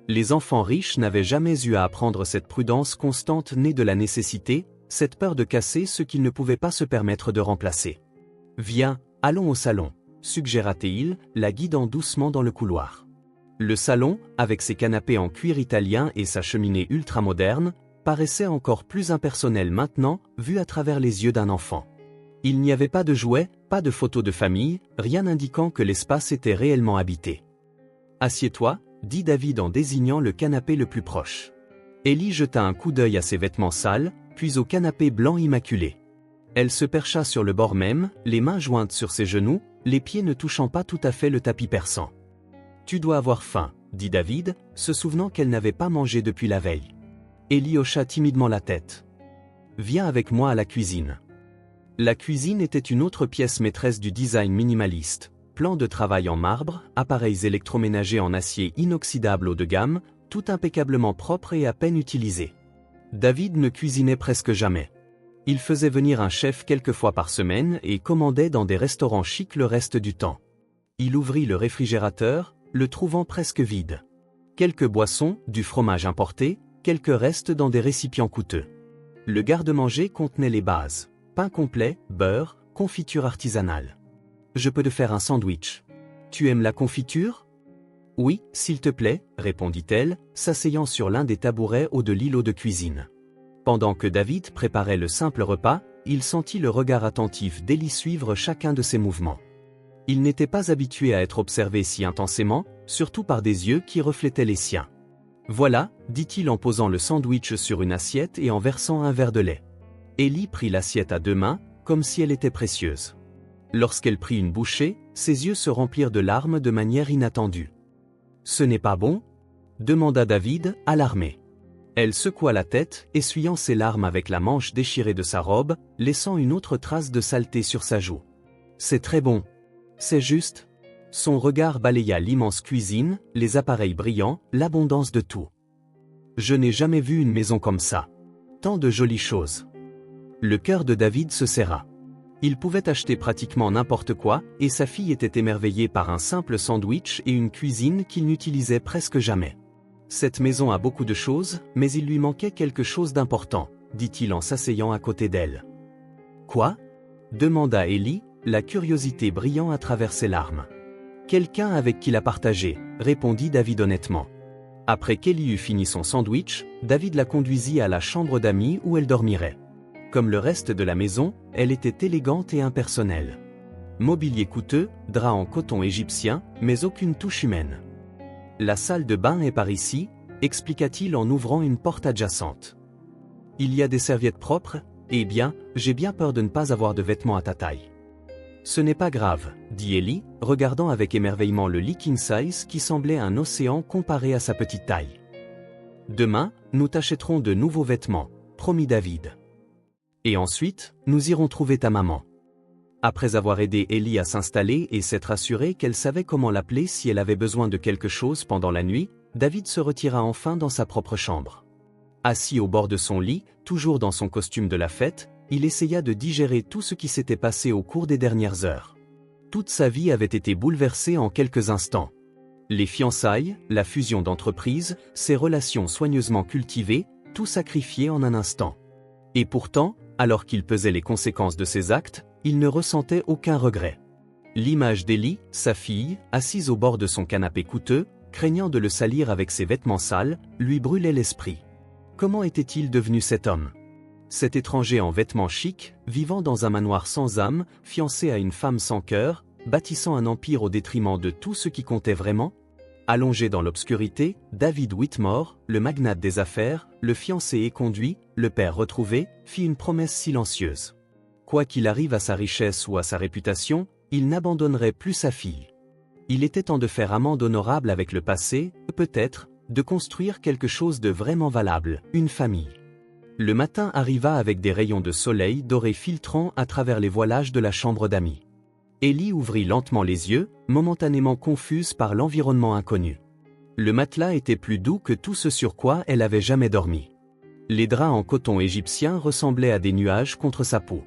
Les enfants riches n'avaient jamais eu à apprendre cette prudence constante née de la nécessité, cette peur de casser ce qu'ils ne pouvaient pas se permettre de remplacer. « Viens, allons au salon », suggéra-t-il, la guidant doucement dans le couloir. Le salon, avec ses canapés en cuir italien et sa cheminée ultramoderne, paraissait encore plus impersonnel maintenant, vu à travers les yeux d'un enfant. Il n'y avait pas de jouets, pas de photos de famille, rien n'indiquant que l'espace était réellement habité. « Assieds-toi », dit David en désignant le canapé le plus proche. Ellie jeta un coup d'œil à ses vêtements sales, puis au canapé blanc immaculé. Elle se percha sur le bord même, les mains jointes sur ses genoux, les pieds ne touchant pas tout à fait le tapis persan. « Tu dois avoir faim, » dit David, se souvenant qu'elle n'avait pas mangé depuis la veille. Ellie hocha timidement la tête. « Viens avec moi à la cuisine. » La cuisine était une autre pièce maîtresse du design minimaliste. Plan de travail en marbre, appareils électroménagers en acier inoxydable haut de gamme, tout impeccablement propre et à peine utilisé. David ne cuisinait presque jamais. Il faisait venir un chef quelques fois par semaine et commandait dans des restaurants chics le reste du temps. Il ouvrit le réfrigérateur, le trouvant presque vide. Quelques boissons, du fromage importé, quelques restes dans des récipients coûteux. Le garde-manger contenait les bases. Pain complet, beurre, confiture artisanale. Je peux te faire un sandwich. Tu aimes la confiture? Oui, s'il te plaît, répondit-elle, s'asseyant sur l'un des tabourets haut de l'îlot de cuisine. Pendant que David préparait le simple repas, il sentit le regard attentif d'Ellie suivre chacun de ses mouvements. Il n'était pas habitué à être observé si intensément, surtout par des yeux qui reflétaient les siens. Voilà, dit-il en posant le sandwich sur une assiette et en versant un verre de lait. Ellie prit l'assiette à deux mains, comme si elle était précieuse. Lorsqu'elle prit une bouchée, ses yeux se remplirent de larmes de manière inattendue. « Ce n'est pas bon ?» demanda David, alarmé. Elle secoua la tête, essuyant ses larmes avec la manche déchirée de sa robe, laissant une autre trace de saleté sur sa joue. « C'est très bon. C'est juste. » Son regard balaya l'immense cuisine, les appareils brillants, l'abondance de tout. « Je n'ai jamais vu une maison comme ça. Tant de jolies choses. » Le cœur de David se serra. Il pouvait acheter pratiquement n'importe quoi, et sa fille était émerveillée par un simple sandwich et une cuisine qu'il n'utilisait presque jamais. Cette maison a beaucoup de choses, mais il lui manquait quelque chose d'important, dit-il en s'asseyant à côté d'elle. Quoi? Demanda Ellie, la curiosité brillant à travers ses larmes. Quelqu'un avec qui la partager, répondit David honnêtement. Après qu'Ellie eut fini son sandwich, David la conduisit à la chambre d'amis où elle dormirait. Comme le reste de la maison, elle était élégante et impersonnelle. Mobilier coûteux, draps en coton égyptien, mais aucune touche humaine. La salle de bain est par ici, expliqua-t-il en ouvrant une porte adjacente. Il y a des serviettes propres, eh bien, j'ai bien peur de ne pas avoir de vêtements à ta taille. Ce n'est pas grave, dit Ellie, regardant avec émerveillement le lit king size qui semblait un océan comparé à sa petite taille. Demain, nous t'achèterons de nouveaux vêtements, promit David. Et ensuite, nous irons trouver ta maman. Après avoir aidé Ellie à s'installer et s'être assuré qu'elle savait comment l'appeler si elle avait besoin de quelque chose pendant la nuit, David se retira enfin dans sa propre chambre. Assis au bord de son lit, toujours dans son costume de la fête, il essaya de digérer tout ce qui s'était passé au cours des dernières heures. Toute sa vie avait été bouleversée en quelques instants. Les fiançailles, la fusion d'entreprises, ses relations soigneusement cultivées, tout sacrifié en un instant. Et pourtant, alors qu'il pesait les conséquences de ses actes, il ne ressentait aucun regret. L'image d'Ellie, sa fille, assise au bord de son canapé coûteux, craignant de le salir avec ses vêtements sales, lui brûlait l'esprit. Comment était-il devenu cet homme? Cet étranger en vêtements chics, vivant dans un manoir sans âme, fiancé à une femme sans cœur, bâtissant un empire au détriment de tout ce qui comptait vraiment? Allongé dans l'obscurité, David Whitmore, le magnate des affaires, le fiancé éconduit, le père retrouvé, fit une promesse silencieuse. Quoi qu'il arrive à sa richesse ou à sa réputation, il n'abandonnerait plus sa fille. Il était temps de faire amende honorable avec le passé, peut-être, de construire quelque chose de vraiment valable, une famille. Le matin arriva avec des rayons de soleil doré filtrant à travers les voilages de la chambre d'amis. Ellie ouvrit lentement les yeux, momentanément confuse par l'environnement inconnu. Le matelas était plus doux que tout ce sur quoi elle avait jamais dormi. Les draps en coton égyptien ressemblaient à des nuages contre sa peau.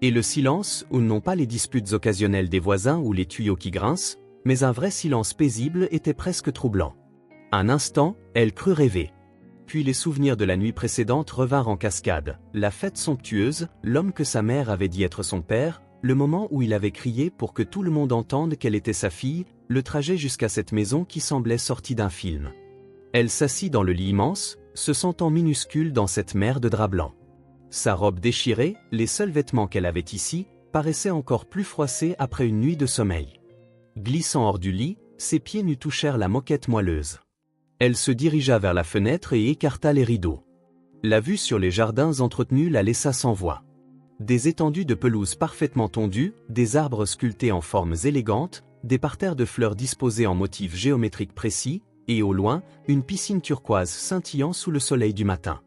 Et le silence, où non pas les disputes occasionnelles des voisins ou les tuyaux qui grincent, mais un vrai silence paisible était presque troublant. Un instant, elle crut rêver. Puis les souvenirs de la nuit précédente revinrent en cascade, la fête somptueuse, l'homme que sa mère avait dit être son père, le moment où il avait crié pour que tout le monde entende qu'elle était sa fille, le trajet jusqu'à cette maison qui semblait sortie d'un film. Elle s'assit dans le lit immense, se sentant minuscule dans cette mer de drap blanc. Sa robe déchirée, les seuls vêtements qu'elle avait ici, paraissaient encore plus froissés après une nuit de sommeil. Glissant hors du lit, ses pieds nus touchèrent la moquette moelleuse. Elle se dirigea vers la fenêtre et écarta les rideaux. La vue sur les jardins entretenus la laissa sans voix. Des étendues de pelouse parfaitement tondues, des arbres sculptés en formes élégantes, des parterres de fleurs disposés en motifs géométriques précis, et au loin, une piscine turquoise scintillant sous le soleil du matin.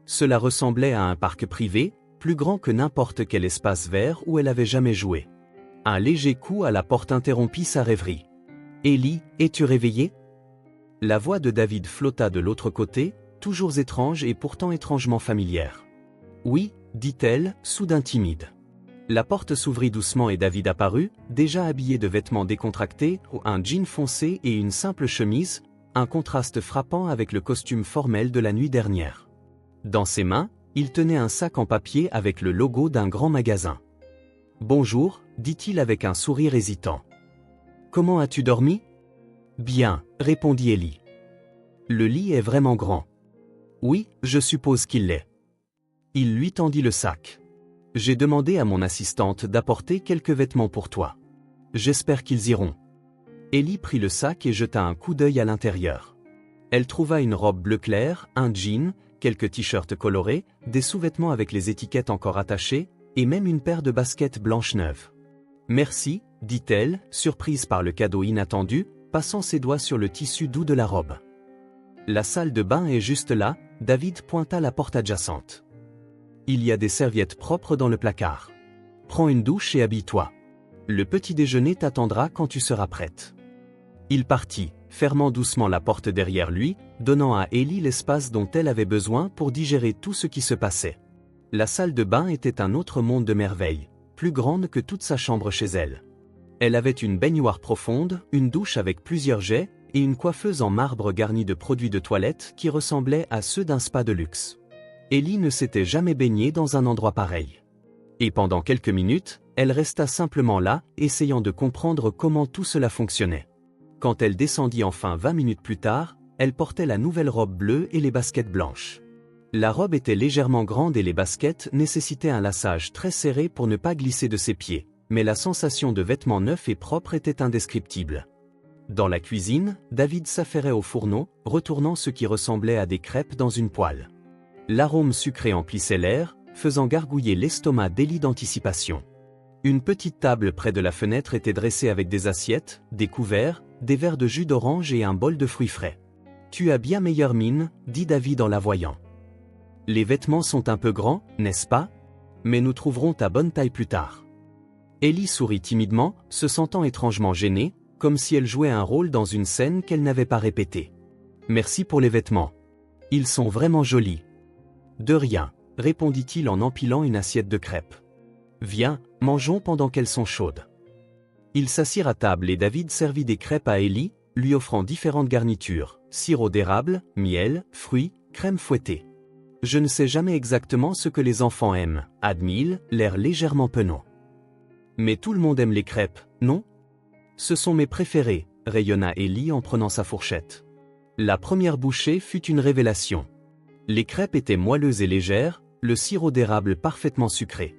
Cela ressemblait à un parc privé, plus grand que n'importe quel espace vert où elle avait jamais joué. Un léger coup à la porte interrompit sa rêverie. « Ellie, es-tu réveillée ?» La voix de David flotta de l'autre côté, toujours étrange et pourtant étrangement familière. « Oui, » dit-elle, soudain timide. La porte s'ouvrit doucement et David apparut, déjà habillé de vêtements décontractés, un jean foncé et une simple chemise, un contraste frappant avec le costume formel de la nuit dernière. Dans ses mains, il tenait un sac en papier avec le logo d'un grand magasin. « Bonjour », dit-il avec un sourire hésitant. « Comment as-tu dormi ?»« Bien », répondit Ellie. « Le lit est vraiment grand. »« Oui, je suppose qu'il l'est. » Il lui tendit le sac. « J'ai demandé à mon assistante d'apporter quelques vêtements pour toi. J'espère qu'ils iront. » Ellie prit le sac et jeta un coup d'œil à l'intérieur. Elle trouva une robe bleu clair, un jean, quelques t-shirts colorés, des sous-vêtements avec les étiquettes encore attachées, et même une paire de baskets blanches neuves. « Merci », dit-elle, surprise par le cadeau inattendu, passant ses doigts sur le tissu doux de la robe. « La salle de bain est juste là », David pointa la porte adjacente. « Il y a des serviettes propres dans le placard. Prends une douche et habille-toi. Le petit déjeuner t'attendra quand tu seras prête. » Il partit, fermant doucement la porte derrière lui, donnant à Ellie l'espace dont elle avait besoin pour digérer tout ce qui se passait. La salle de bain était un autre monde de merveilles, plus grande que toute sa chambre chez elle. Elle avait une baignoire profonde, une douche avec plusieurs jets, et une coiffeuse en marbre garnie de produits de toilette qui ressemblaient à ceux d'un spa de luxe. Ellie ne s'était jamais baignée dans un endroit pareil. Et pendant quelques minutes, elle resta simplement là, essayant de comprendre comment tout cela fonctionnait. Quand elle descendit enfin 20 minutes plus tard, elle portait la nouvelle robe bleue et les baskets blanches. La robe était légèrement grande et les baskets nécessitaient un laçage très serré pour ne pas glisser de ses pieds, mais la sensation de vêtements neufs et propres était indescriptible. Dans la cuisine, David s'affairait au fourneau, retournant ce qui ressemblait à des crêpes dans une poêle. L'arôme sucré emplissait l'air, faisant gargouiller l'estomac d'Ellie d'anticipation. Une petite table près de la fenêtre était dressée avec des assiettes, des couverts, des verres de jus d'orange et un bol de fruits frais. « Tu as bien meilleure mine », dit David en la voyant. « Les vêtements sont un peu grands, n'est-ce pas ? Mais nous trouverons ta bonne taille plus tard. » Ellie sourit timidement, se sentant étrangement gênée, comme si elle jouait un rôle dans une scène qu'elle n'avait pas répétée. « Merci pour les vêtements. Ils sont vraiment jolis. »« De rien », répondit-il en empilant une assiette de crêpes. « Viens, mangeons pendant qu'elles sont chaudes. » Ils s'assirent à table et David servit des crêpes à Ellie, lui offrant différentes garnitures, sirop d'érable, miel, fruits, crème fouettée. « Je ne sais jamais exactement ce que les enfants aiment, » admit-il, l'air légèrement penaud. « Mais tout le monde aime les crêpes, non ? » « Ce sont mes préférés, » rayonna Ellie en prenant sa fourchette. La première bouchée fut une révélation. Les crêpes étaient moelleuses et légères, le sirop d'érable parfaitement sucré.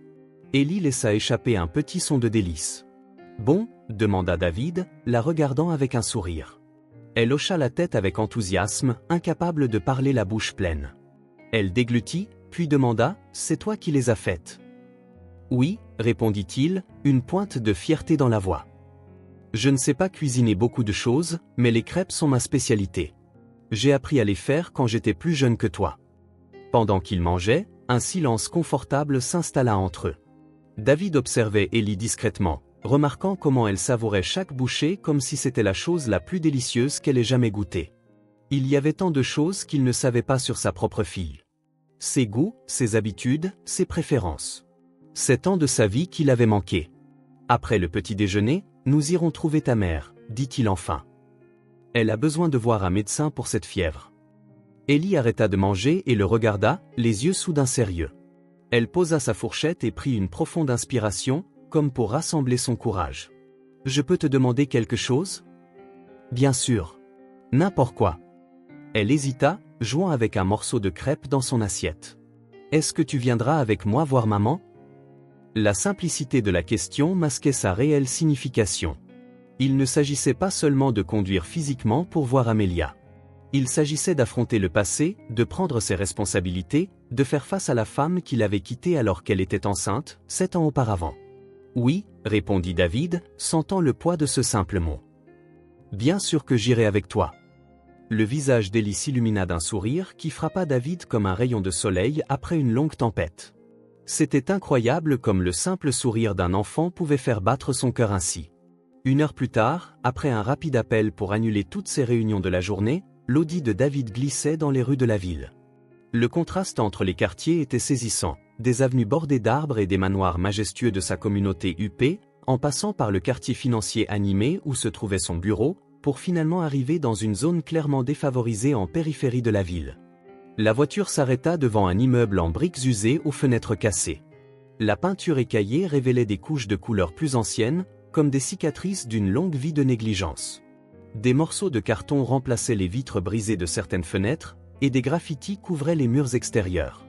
Ellie laissa échapper un petit son de délice. « Bon ?» demanda David, la regardant avec un sourire. Elle hocha la tête avec enthousiasme, incapable de parler la bouche pleine. Elle déglutit, puis demanda « C'est toi qui les as faites ?» « Oui » répondit-il, une pointe de fierté dans la voix. « Je ne sais pas cuisiner beaucoup de choses, mais les crêpes sont ma spécialité. J'ai appris à les faire quand j'étais plus jeune que toi. » Pendant qu'ils mangeaient, un silence confortable s'installa entre eux. David observait Ellie discrètement, remarquant comment elle savourait chaque bouchée comme si c'était la chose la plus délicieuse qu'elle ait jamais goûtée. Il y avait tant de choses qu'il ne savait pas sur sa propre fille. Ses goûts, ses habitudes, ses préférences. C'est tant de sa vie qu'il avait manqué. Après le petit déjeuner, nous irons trouver ta mère, dit-il enfin. Elle a besoin de voir un médecin pour cette fièvre. Ellie arrêta de manger et le regarda, les yeux soudain sérieux. Elle posa sa fourchette et prit une profonde inspiration, comme pour rassembler son courage. « Je peux te demander quelque chose ? » « Bien sûr. N'importe quoi. » Elle hésita, jouant avec un morceau de crêpe dans son assiette. « Est-ce que tu viendras avec moi voir maman ? » La simplicité de la question masquait sa réelle signification. Il ne s'agissait pas seulement de conduire physiquement pour voir Amelia. Il s'agissait d'affronter le passé, de prendre ses responsabilités, de faire face à la femme qu'il avait quittée alors qu'elle était enceinte, 7 ans auparavant. Oui, répondit David, sentant le poids de ce simple mot. Bien sûr que j'irai avec toi. Le visage d'Ellie s'illumina d'un sourire qui frappa David comme un rayon de soleil après une longue tempête. C'était incroyable comme le simple sourire d'un enfant pouvait faire battre son cœur ainsi. 1 heure plus tard, après un rapide appel pour annuler toutes ses réunions de la journée, l'Audi de David glissait dans les rues de la ville. Le contraste entre les quartiers était saisissant, des avenues bordées d'arbres et des manoirs majestueux de sa communauté huppée, en passant par le quartier financier animé où se trouvait son bureau, pour finalement arriver dans une zone clairement défavorisée en périphérie de la ville. La voiture s'arrêta devant un immeuble en briques usées aux fenêtres cassées. La peinture écaillée révélait des couches de couleurs plus anciennes, comme des cicatrices d'une longue vie de négligence. Des morceaux de carton remplaçaient les vitres brisées de certaines fenêtres, et des graffitis couvraient les murs extérieurs.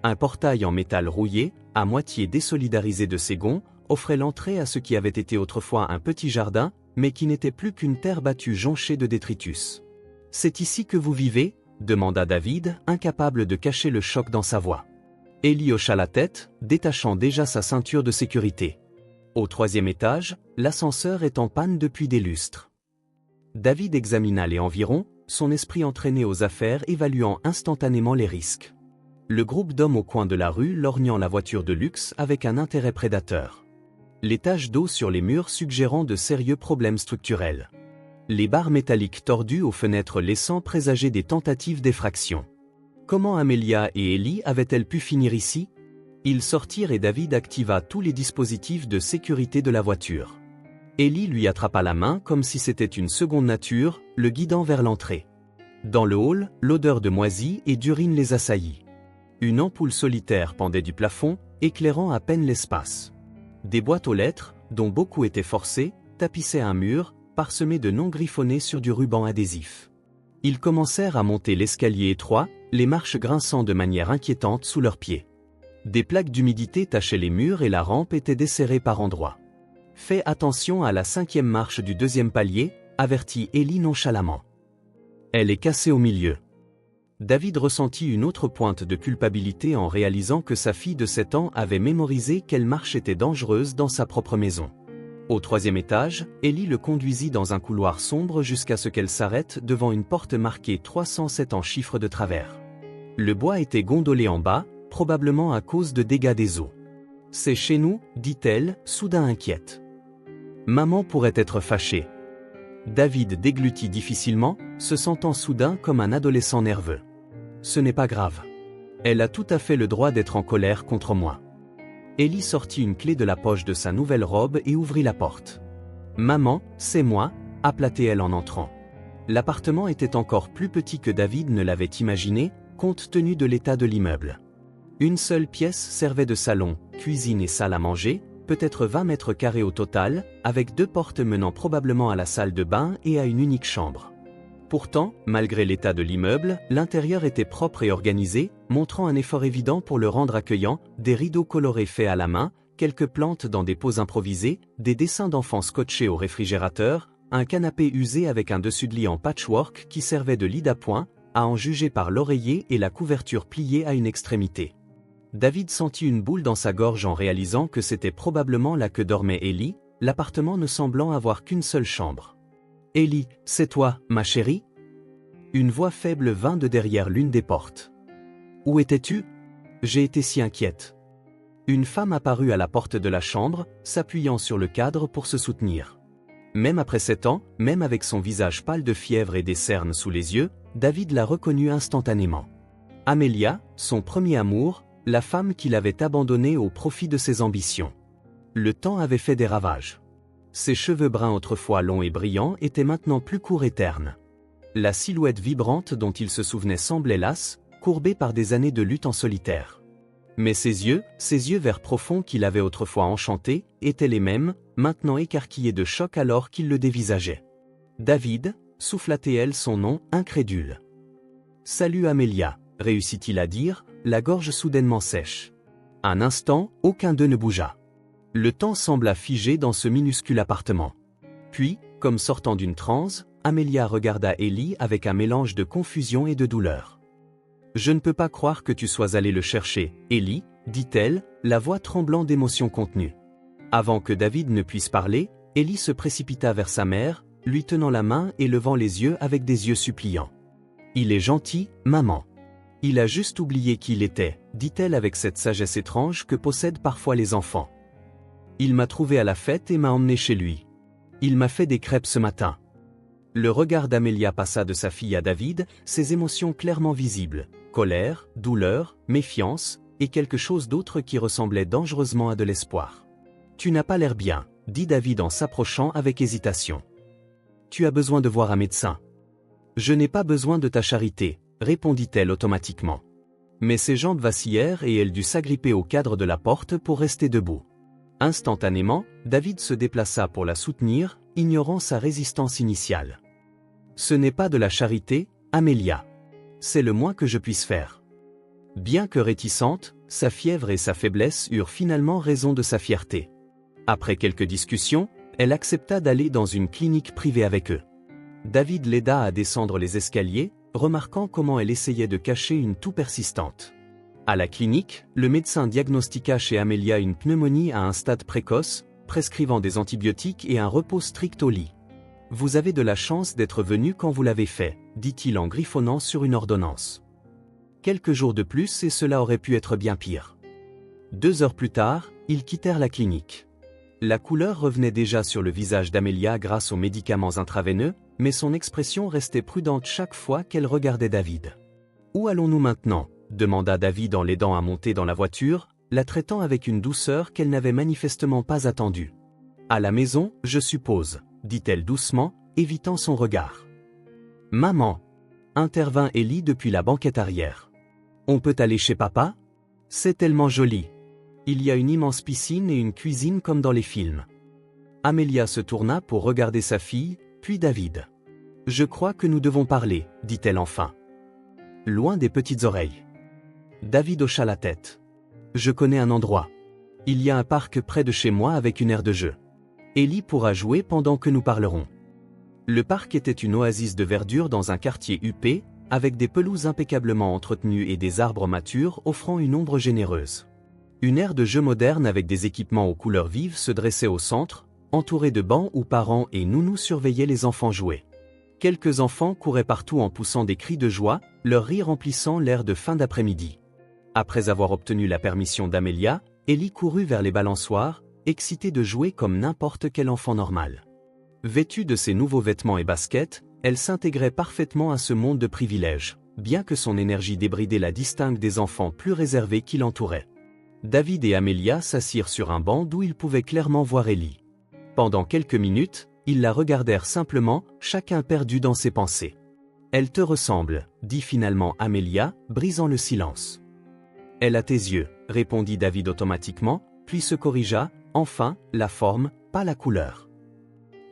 Un portail en métal rouillé, à moitié désolidarisé de ses gonds, offrait l'entrée à ce qui avait été autrefois un petit jardin, mais qui n'était plus qu'une terre battue jonchée de détritus. « C'est ici que vous vivez ?» demanda David, incapable de cacher le choc dans sa voix. Ellie hocha la tête, détachant déjà sa ceinture de sécurité. Au 3e étage, l'ascenseur est en panne depuis des lustres. David examina les environs, son esprit entraîné aux affaires évaluant instantanément les risques. Le groupe d'hommes au coin de la rue lorgnant la voiture de luxe avec un intérêt prédateur. Les taches d'eau sur les murs suggérant de sérieux problèmes structurels. Les barres métalliques tordues aux fenêtres laissant présager des tentatives d'effraction. Comment Amelia et Ellie avaient-elles pu finir ici? Ils sortirent et David activa tous les dispositifs de sécurité de la voiture. Ellie lui attrapa la main comme si c'était une seconde nature, le guidant vers l'entrée. Dans le hall, l'odeur de moisi et d'urine les assaillit. Une ampoule solitaire pendait du plafond, éclairant à peine l'espace. Des boîtes aux lettres, dont beaucoup étaient forcées, tapissaient un mur, parsemé de noms griffonnés sur du ruban adhésif. Ils commencèrent à monter l'escalier étroit, les marches grinçant de manière inquiétante sous leurs pieds. Des plaques d'humidité tachaient les murs et la rampe était desserrée par endroits. « Fais attention à la 5e marche du 2e palier », avertit Ellie nonchalamment. « Elle est cassée au milieu. » David ressentit une autre pointe de culpabilité en réalisant que sa fille de 7 ans avait mémorisé quelle marche était dangereuse dans sa propre maison. Au 3e étage, Ellie le conduisit dans un couloir sombre jusqu'à ce qu'elle s'arrête devant une porte marquée 307 en chiffres de travers. Le bois était gondolé en bas, probablement à cause de dégâts des eaux. « C'est chez nous » dit-elle, soudain inquiète. « Maman pourrait être fâchée. » David déglutit difficilement, se sentant soudain comme un adolescent nerveux. « Ce n'est pas grave. Elle a tout à fait le droit d'être en colère contre moi. » Ellie sortit une clé de la poche de sa nouvelle robe et ouvrit la porte. « Maman, c'est moi » appela-t-elle en entrant. L'appartement était encore plus petit que David ne l'avait imaginé, compte tenu de l'état de l'immeuble. Une seule pièce servait de salon, cuisine et salle à manger, peut-être 20 mètres carrés au total, avec 2 portes menant probablement à la salle de bain et à une unique chambre. Pourtant, malgré l'état de l'immeuble, l'intérieur était propre et organisé, montrant un effort évident pour le rendre accueillant, des rideaux colorés faits à la main, quelques plantes dans des pots improvisés, des dessins d'enfants scotchés au réfrigérateur, un canapé usé avec un dessus de lit en patchwork qui servait de lit d'appoint, à en juger par l'oreiller et la couverture pliée à une extrémité. David sentit une boule dans sa gorge en réalisant que c'était probablement là que dormait Ellie, l'appartement ne semblant avoir qu'une seule chambre. « Ellie, c'est toi, ma chérie ?» Une voix faible vint de derrière l'une des portes. « Où étais-tu ? J'ai été si inquiète. » Une femme apparut à la porte de la chambre, s'appuyant sur le cadre pour se soutenir. Même après 7 ans, même avec son visage pâle de fièvre et des cernes sous les yeux, David la reconnut instantanément. Amelia, son premier amour, la femme qu'il avait abandonnée au profit de ses ambitions. Le temps avait fait des ravages. Ses cheveux bruns autrefois longs et brillants étaient maintenant plus courts et ternes. La silhouette vibrante dont il se souvenait semblait lasse, courbée par des années de lutte en solitaire. Mais ses yeux verts profonds qu'il avait autrefois enchantés, étaient les mêmes, maintenant écarquillés de choc alors qu'il le dévisageait. « David » souffla-t-elle son nom, incrédule. « Salut Amelia » réussit-il à dire, la gorge soudainement sèche. Un instant, aucun d'eux ne bougea. Le temps sembla figé dans ce minuscule appartement. Puis, comme sortant d'une transe, Amelia regarda Ellie avec un mélange de confusion et de douleur. « Je ne peux pas croire que tu sois allé le chercher, Ellie, dit-elle, la voix tremblant d'émotion contenue. Avant que David ne puisse parler, Ellie se précipita vers sa mère, lui tenant la main et levant les yeux avec des yeux suppliants. « Il est gentil, maman. Il a juste oublié qui il était, dit-elle avec cette sagesse étrange que possèdent parfois les enfants. Il m'a trouvé à la fête et m'a emmené chez lui. Il m'a fait des crêpes ce matin. » Le regard d'Amelia passa de sa fille à David, ses émotions clairement visibles, colère, douleur, méfiance, et quelque chose d'autre qui ressemblait dangereusement à de l'espoir. « Tu n'as pas l'air bien, » dit David en s'approchant avec hésitation. « Tu as besoin de voir un médecin. »« Je n'ai pas besoin de ta charité, » répondit-elle automatiquement. Mais ses jambes vacillèrent et elle dut s'agripper au cadre de la porte pour rester debout. Instantanément, David se déplaça pour la soutenir, ignorant sa résistance initiale. « Ce n'est pas de la charité, Amelia. C'est le moins que je puisse faire. » Bien que réticente, sa fièvre et sa faiblesse eurent finalement raison de sa fierté. Après quelques discussions, elle accepta d'aller dans une clinique privée avec eux. David l'aida à descendre les escaliers, remarquant comment elle essayait de cacher une toux persistante. À la clinique, le médecin diagnostiqua chez Amelia une pneumonie à un stade précoce, prescrivant des antibiotiques et un repos strict au lit. « Vous avez de la chance d'être venu quand vous l'avez fait, » dit-il en griffonnant sur une ordonnance. Quelques jours de plus et cela aurait pu être bien pire. 2 heures plus tard, ils quittèrent la clinique. La couleur revenait déjà sur le visage d'Amelia grâce aux médicaments intraveineux, mais son expression restait prudente chaque fois qu'elle regardait David. « Où allons-nous maintenant ?» demanda David en l'aidant à monter dans la voiture, la traitant avec une douceur qu'elle n'avait manifestement pas attendue. « À la maison, je suppose, » dit-elle doucement, évitant son regard. « Maman !» intervint Ellie depuis la banquette arrière. « On peut aller chez papa ? C'est tellement joli. Il y a une immense piscine et une cuisine comme dans les films. » Amelia se tourna pour regarder sa fille, puis David. « Je crois que nous devons parler, » dit-elle enfin. Loin des petites oreilles. David hocha la tête. « Je connais un endroit. Il y a un parc près de chez moi avec une aire de jeu. Ellie pourra jouer pendant que nous parlerons. » Le parc était une oasis de verdure dans un quartier huppé, avec des pelouses impeccablement entretenues et des arbres matures offrant une ombre généreuse. Une aire de jeu moderne avec des équipements aux couleurs vives se dressait au centre, entourée de bancs où parents et nounous surveillaient les enfants jouer. Quelques enfants couraient partout en poussant des cris de joie, leur rire remplissant l'air de fin d'après-midi. Après avoir obtenu la permission d'Amelia, Ellie courut vers les balançoires, excitée de jouer comme n'importe quel enfant normal. Vêtue de ses nouveaux vêtements et baskets, elle s'intégrait parfaitement à ce monde de privilèges, bien que son énergie débridée la distingue des enfants plus réservés qui l'entouraient. David et Amelia s'assirent sur un banc d'où ils pouvaient clairement voir Ellie. Pendant quelques minutes, ils la regardèrent simplement, chacun perdu dans ses pensées. « Elle te ressemble, » dit finalement Amelia, brisant le silence. « Elle a tes yeux, » répondit David automatiquement, puis se corrigea, « enfin, la forme, pas la couleur. »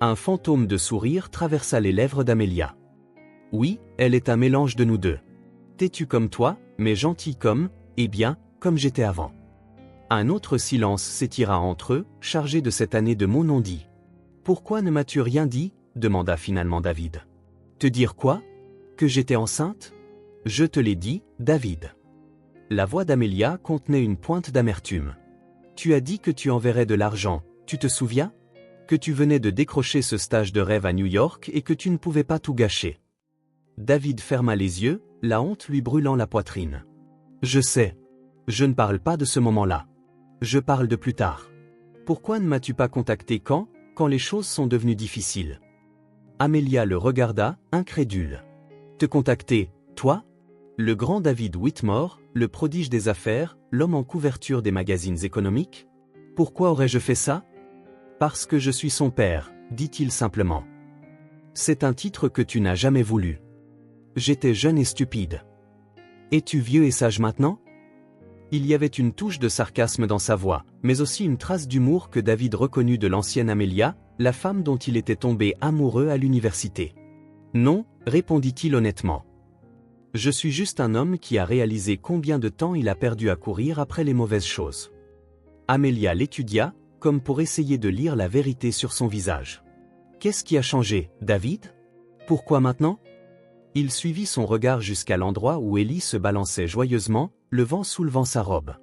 Un fantôme de sourire traversa les lèvres d'Amelia. « Oui, elle est un mélange de nous deux. Têtue comme toi, mais gentille comme, eh bien, comme j'étais avant. » Un autre silence s'étira entre eux, chargé de cette année de mots non dits. « Pourquoi ne m'as-tu rien dit ?» demanda finalement David. « Te dire quoi ? Que j'étais enceinte ? Je te l'ai dit, David. » La voix d'Amelia contenait une pointe d'amertume. « Tu as dit que tu enverrais de l'argent, tu te souviens ? Que tu venais de décrocher ce stage de rêve à New York et que tu ne pouvais pas tout gâcher. » David ferma les yeux, la honte lui brûlant la poitrine. « Je sais. Je ne parle pas de ce moment-là. Je parle de plus tard. Pourquoi ne m'as-tu pas contacté quand les choses sont devenues difficiles ?» Amelia le regarda, incrédule. « Te contacter, toi ? Le grand David Whitmore, le prodige des affaires, l'homme en couverture des magazines économiques ? Pourquoi aurais-je fait ça ? Parce que je suis son père, dit-il simplement. C'est un titre que tu n'as jamais voulu. J'étais jeune et stupide. Es-tu vieux et sage maintenant ? » Il y avait une touche de sarcasme dans sa voix, mais aussi une trace d'humour que David reconnut de l'ancienne Amelia, la femme dont il était tombé amoureux à l'université. « Non, » répondit-il honnêtement. « Je suis juste un homme qui a réalisé combien de temps il a perdu à courir après les mauvaises choses. » Amelia l'étudia, comme pour essayer de lire la vérité sur son visage. « Qu'est-ce qui a changé, David ? Pourquoi maintenant? Il suivit son regard jusqu'à l'endroit où Ellie se balançait joyeusement, le vent soulevant sa robe.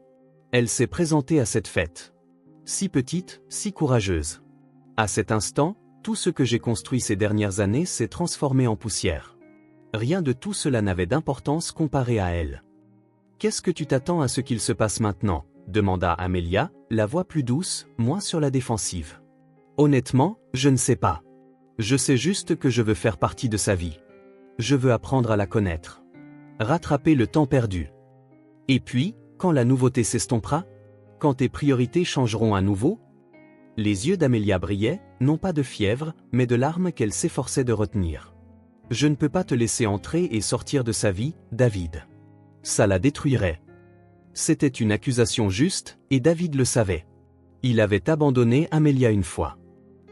Elle s'est présentée à cette fête. Si petite, si courageuse. À cet instant, tout ce que j'ai construit ces dernières années s'est transformé en poussière. Rien de tout cela n'avait d'importance comparé à elle. Qu'est-ce que tu t'attends à ce qu'il se passe maintenant? Demanda Amelia, la voix plus douce, moins sur la défensive. Honnêtement, je ne sais pas. Je sais juste que je veux faire partie de sa vie. Je veux apprendre à la connaître. Rattraper le temps perdu. Et puis, quand la nouveauté s'estompera? Quand tes priorités changeront à nouveau? Les yeux d'Amelia brillaient, non pas de fièvre, mais de larmes qu'elle s'efforçait de retenir. Je ne peux pas te laisser entrer et sortir de sa vie, David. Ça la détruirait. C'était une accusation juste, et David le savait. Il avait abandonné Amelia une fois.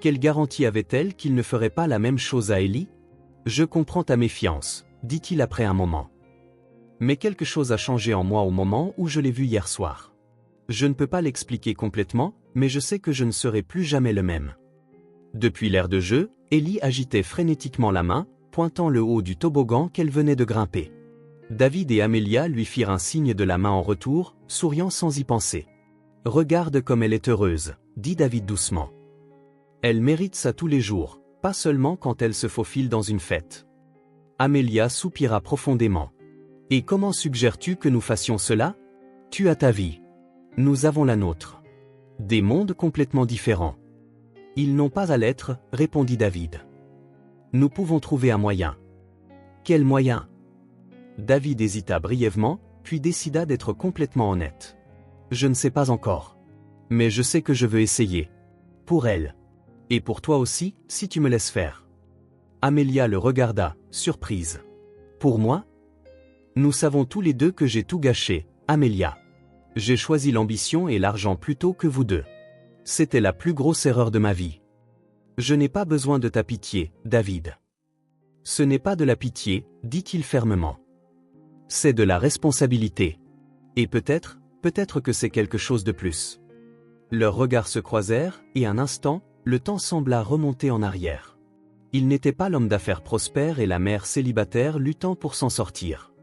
Quelle garantie avait-elle qu'il ne ferait pas la même chose à Ellie? Je comprends ta méfiance, dit-il après un moment. Mais quelque chose a changé en moi au moment où je l'ai vue hier soir. Je ne peux pas l'expliquer complètement, mais je sais que je ne serai plus jamais le même. Depuis l'aire de jeu, Ellie agitait frénétiquement la main, pointant le haut du toboggan qu'elle venait de grimper. David et Amelia lui firent un signe de la main en retour, souriant sans y penser. « Regarde comme elle est heureuse, » dit David doucement. « Elle mérite ça tous les jours, pas seulement quand elle se faufile dans une fête. » Amelia soupira profondément. « Et comment suggères-tu que nous fassions cela? Tu as ta vie. Nous avons la nôtre. Des mondes complètement différents. » « Ils n'ont pas à l'être, » répondit David. « Nous pouvons trouver un moyen. » « Quel moyen? » David hésita brièvement, puis décida d'être complètement honnête. « Je ne sais pas encore. Mais je sais que je veux essayer. Pour elle. Et pour toi aussi, si tu me laisses faire. » Amelia le regarda, surprise. « Pour moi? Nous savons tous les deux que j'ai tout gâché, Amelia. J'ai choisi l'ambition et l'argent plutôt que vous deux. C'était la plus grosse erreur de ma vie. Je n'ai pas besoin de ta pitié, David. » « Ce n'est pas de la pitié, » dit-il fermement. « C'est de la responsabilité. Et peut-être que c'est quelque chose de plus. » Leurs regards se croisèrent, et un instant, le temps sembla remonter en arrière. Il n'était pas l'homme d'affaires prospère et la mère célibataire luttant pour s'en sortir.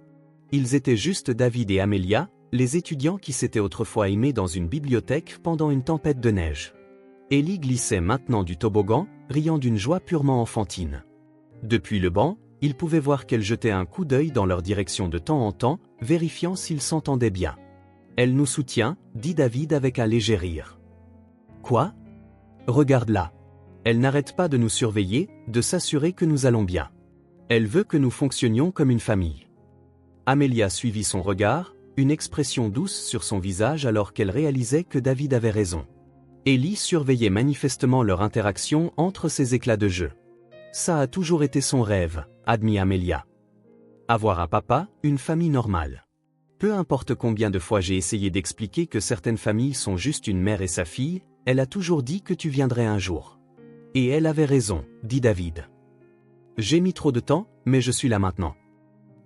Ils étaient juste David et Amelia, les étudiants qui s'étaient autrefois aimés dans une bibliothèque pendant une tempête de neige. Ellie glissait maintenant du toboggan, riant d'une joie purement enfantine. Depuis le banc, ils pouvaient voir qu'elle jetait un coup d'œil dans leur direction de temps en temps, vérifiant s'ils s'entendaient bien. « Elle nous soutient, » dit David avec un léger rire. « Quoi? Regarde-la. Elle n'arrête pas de nous surveiller, de s'assurer que nous allons bien. Elle veut que nous fonctionnions comme une famille. » Amelia suivit son regard, une expression douce sur son visage alors qu'elle réalisait que David avait raison. Ellie surveillait manifestement leur interaction entre ces éclats de jeu. Ça a toujours été son rêve, admit Amelia. Avoir un papa, une famille normale. Peu importe combien de fois j'ai essayé d'expliquer que certaines familles sont juste une mère et sa fille, elle a toujours dit que tu viendrais un jour. Et elle avait raison, dit David. J'ai mis trop de temps, mais je suis là maintenant.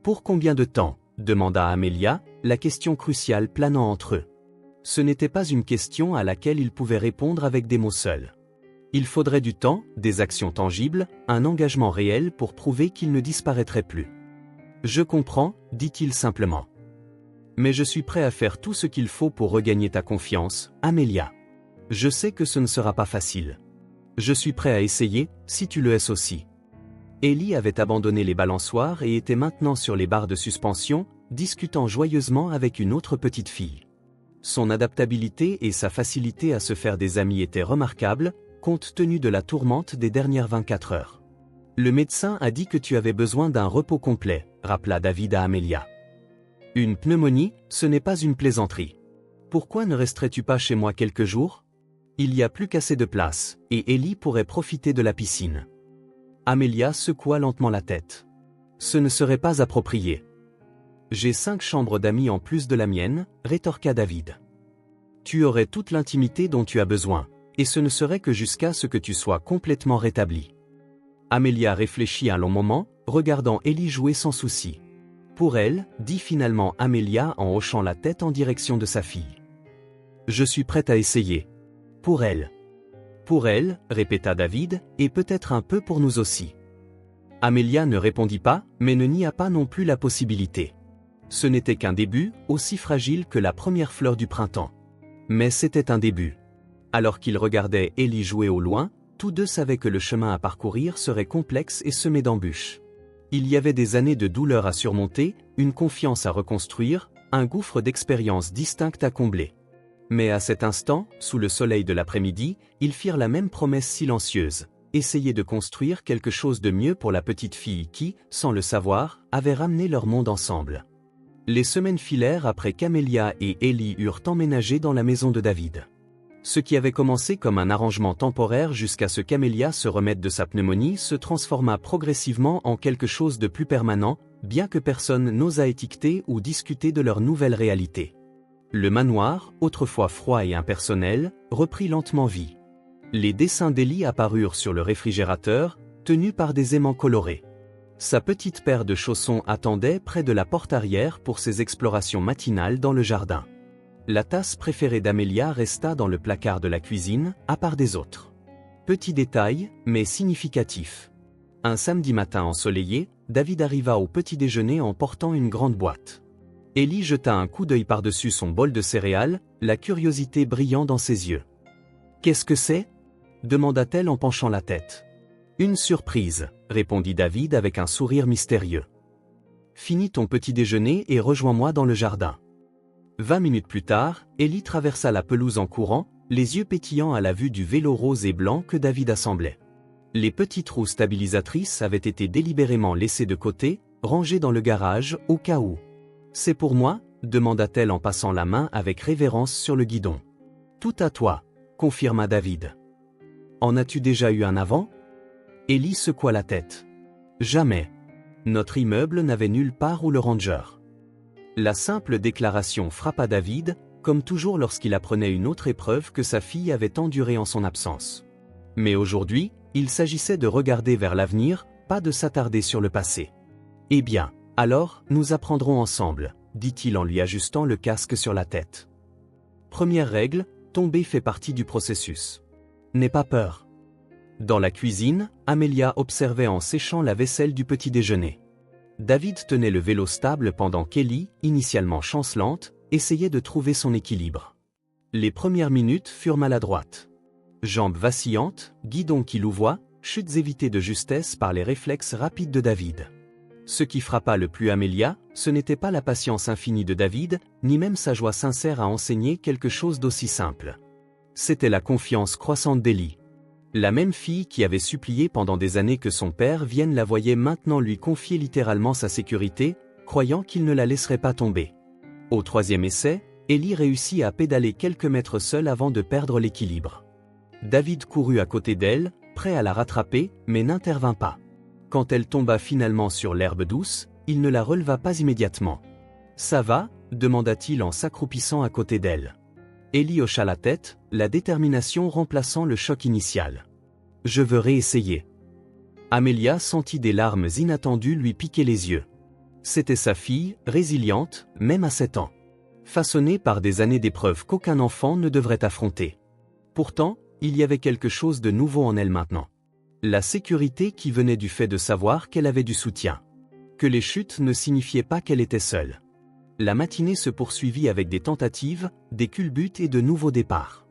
Pour combien de temps? Demanda Amelia, la question cruciale planant entre eux. Ce n'était pas une question à laquelle ils pouvaient répondre avec des mots seuls. Il faudrait du temps, des actions tangibles, un engagement réel pour prouver qu'il ne disparaîtrait plus. Je comprends, dit-il simplement. Mais je suis prêt à faire tout ce qu'il faut pour regagner ta confiance, Amelia. Je sais que ce ne sera pas facile. Je suis prêt à essayer, si tu le es aussi. Ellie avait abandonné les balançoires et était maintenant sur les barres de suspension, discutant joyeusement avec une autre petite fille. Son adaptabilité et sa facilité à se faire des amis étaient remarquables, compte tenu de la tourmente des dernières 24 heures. Le médecin a dit que tu avais besoin d'un repos complet, rappela David à Amelia. Une pneumonie, ce n'est pas une plaisanterie. Pourquoi ne resterais-tu pas chez moi quelques jours? Il y a plus qu'assez de place, et Ellie pourrait profiter de la piscine. Amelia secoua lentement la tête. Ce ne serait pas approprié. J'ai 5 chambres d'amis en plus de la mienne, rétorqua David. Tu aurais toute l'intimité dont tu as besoin, et ce ne serait que jusqu'à ce que tu sois complètement rétabli. Amelia réfléchit un long moment, regardant Ellie jouer sans souci. Pour elle, dit finalement Amelia en hochant la tête en direction de sa fille. Je suis prête à essayer. Pour elle. Pour elle, répéta David, et peut-être un peu pour nous aussi. Amelia ne répondit pas, mais ne nia pas non plus la possibilité. Ce n'était qu'un début, aussi fragile que la première fleur du printemps. Mais c'était un début. Alors qu'ils regardaient Ellie jouer au loin, tous deux savaient que le chemin à parcourir serait complexe et semé d'embûches. Il y avait des années de douleur à surmonter, une confiance à reconstruire, un gouffre d'expériences distinctes à combler. Mais à cet instant, sous le soleil de l'après-midi, ils firent la même promesse silencieuse, essayer de construire quelque chose de mieux pour la petite fille qui, sans le savoir, avait ramené leur monde ensemble. Les semaines filèrent après qu'Amelia et Ellie eurent emménagé dans la maison de David. Ce qui avait commencé comme un arrangement temporaire jusqu'à ce qu'Amelia se remette de sa pneumonie se transforma progressivement en quelque chose de plus permanent, bien que personne n'osât étiqueter ou discuter de leur nouvelle réalité. Le manoir, autrefois froid et impersonnel, reprit lentement vie. Les dessins d'Ellie apparurent sur le réfrigérateur, tenus par des aimants colorés. Sa petite paire de chaussons attendait près de la porte arrière pour ses explorations matinales dans le jardin. La tasse préférée d'Amelia resta dans le placard de la cuisine, à part des autres. Petit détail, mais significatif. Un samedi matin ensoleillé, David arriva au petit déjeuner en portant une grande boîte. Ellie jeta un coup d'œil par-dessus son bol de céréales, la curiosité brillant dans ses yeux. « Qu'est-ce que c'est » demanda-t-elle en penchant la tête. « Une surprise » répondit David avec un sourire mystérieux. « Finis ton petit déjeuner et rejoins-moi dans le jardin. » 20 minutes plus tard, Ellie traversa la pelouse en courant, les yeux pétillants à la vue du vélo rose et blanc que David assemblait. Les petites roues stabilisatrices avaient été délibérément laissées de côté, rangées dans le garage, au cas où. « C'est pour moi » demanda-t-elle en passant la main avec révérence sur le guidon. « Tout à toi » confirma David. « En as-tu déjà eu un avant » Ellie secoua la tête. « Jamais. Notre immeuble n'avait nulle part où le ranger. » La simple déclaration frappa David, comme toujours lorsqu'il apprenait une autre épreuve que sa fille avait endurée en son absence. Mais aujourd'hui, il s'agissait de regarder vers l'avenir, pas de s'attarder sur le passé. « Eh bien, alors, nous apprendrons ensemble », dit-il en lui ajustant le casque sur la tête. Première règle, tomber fait partie du processus. N'aie pas peur. Dans la cuisine, Amelia observait en séchant la vaisselle du petit déjeuner. David tenait le vélo stable pendant qu'Ellie, initialement chancelante, essayait de trouver son équilibre. Les premières minutes furent maladroites. Jambes vacillantes, guidon qui louvoie, chutes évitées de justesse par les réflexes rapides de David. Ce qui frappa le plus Amelia, ce n'était pas la patience infinie de David, ni même sa joie sincère à enseigner quelque chose d'aussi simple. C'était la confiance croissante d'Ellie. La même fille qui avait supplié pendant des années que son père vienne la voyait maintenant lui confier littéralement sa sécurité, croyant qu'il ne la laisserait pas tomber. Au troisième essai, Ellie réussit à pédaler quelques mètres seule avant de perdre l'équilibre. David courut à côté d'elle, prêt à la rattraper, mais n'intervint pas. Quand elle tomba finalement sur l'herbe douce, il ne la releva pas immédiatement. « Ça va » demanda-t-il en s'accroupissant à côté d'elle. Ellie hocha la tête, la détermination remplaçant le choc initial. « Je veux réessayer. » Amelia sentit des larmes inattendues lui piquer les yeux. C'était sa fille, résiliente, même à 7 ans. Façonnée par des années d'épreuves qu'aucun enfant ne devrait affronter. Pourtant, il y avait quelque chose de nouveau en elle maintenant. La sécurité qui venait du fait de savoir qu'elle avait du soutien. Que les chutes ne signifiaient pas qu'elle était seule. La matinée se poursuivit avec des tentatives, des culbutes et de nouveaux départs.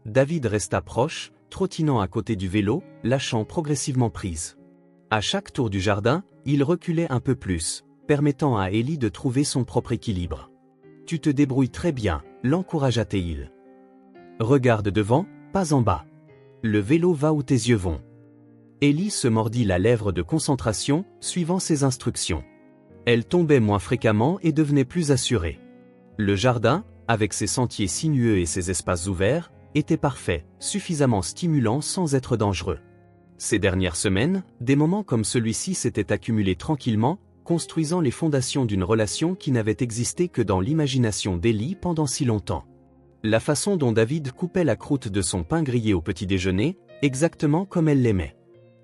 David resta proche, trottinant à côté du vélo, lâchant progressivement prise. À chaque tour du jardin, il reculait un peu plus, permettant à Ellie de trouver son propre équilibre. « Tu te débrouilles très bien », l'encouragea-t-il. « Regarde devant, pas en bas. Le vélo va où tes yeux vont. » Ellie se mordit la lèvre de concentration, suivant ses instructions. Elle tombait moins fréquemment et devenait plus assurée. Le jardin, avec ses sentiers sinueux et ses espaces ouverts, était parfait, suffisamment stimulant sans être dangereux. Ces dernières semaines, des moments comme celui-ci s'étaient accumulés tranquillement, construisant les fondations d'une relation qui n'avait existé que dans l'imagination d'Ellie pendant si longtemps. La façon dont David coupait la croûte de son pain grillé au petit déjeuner, exactement comme elle l'aimait.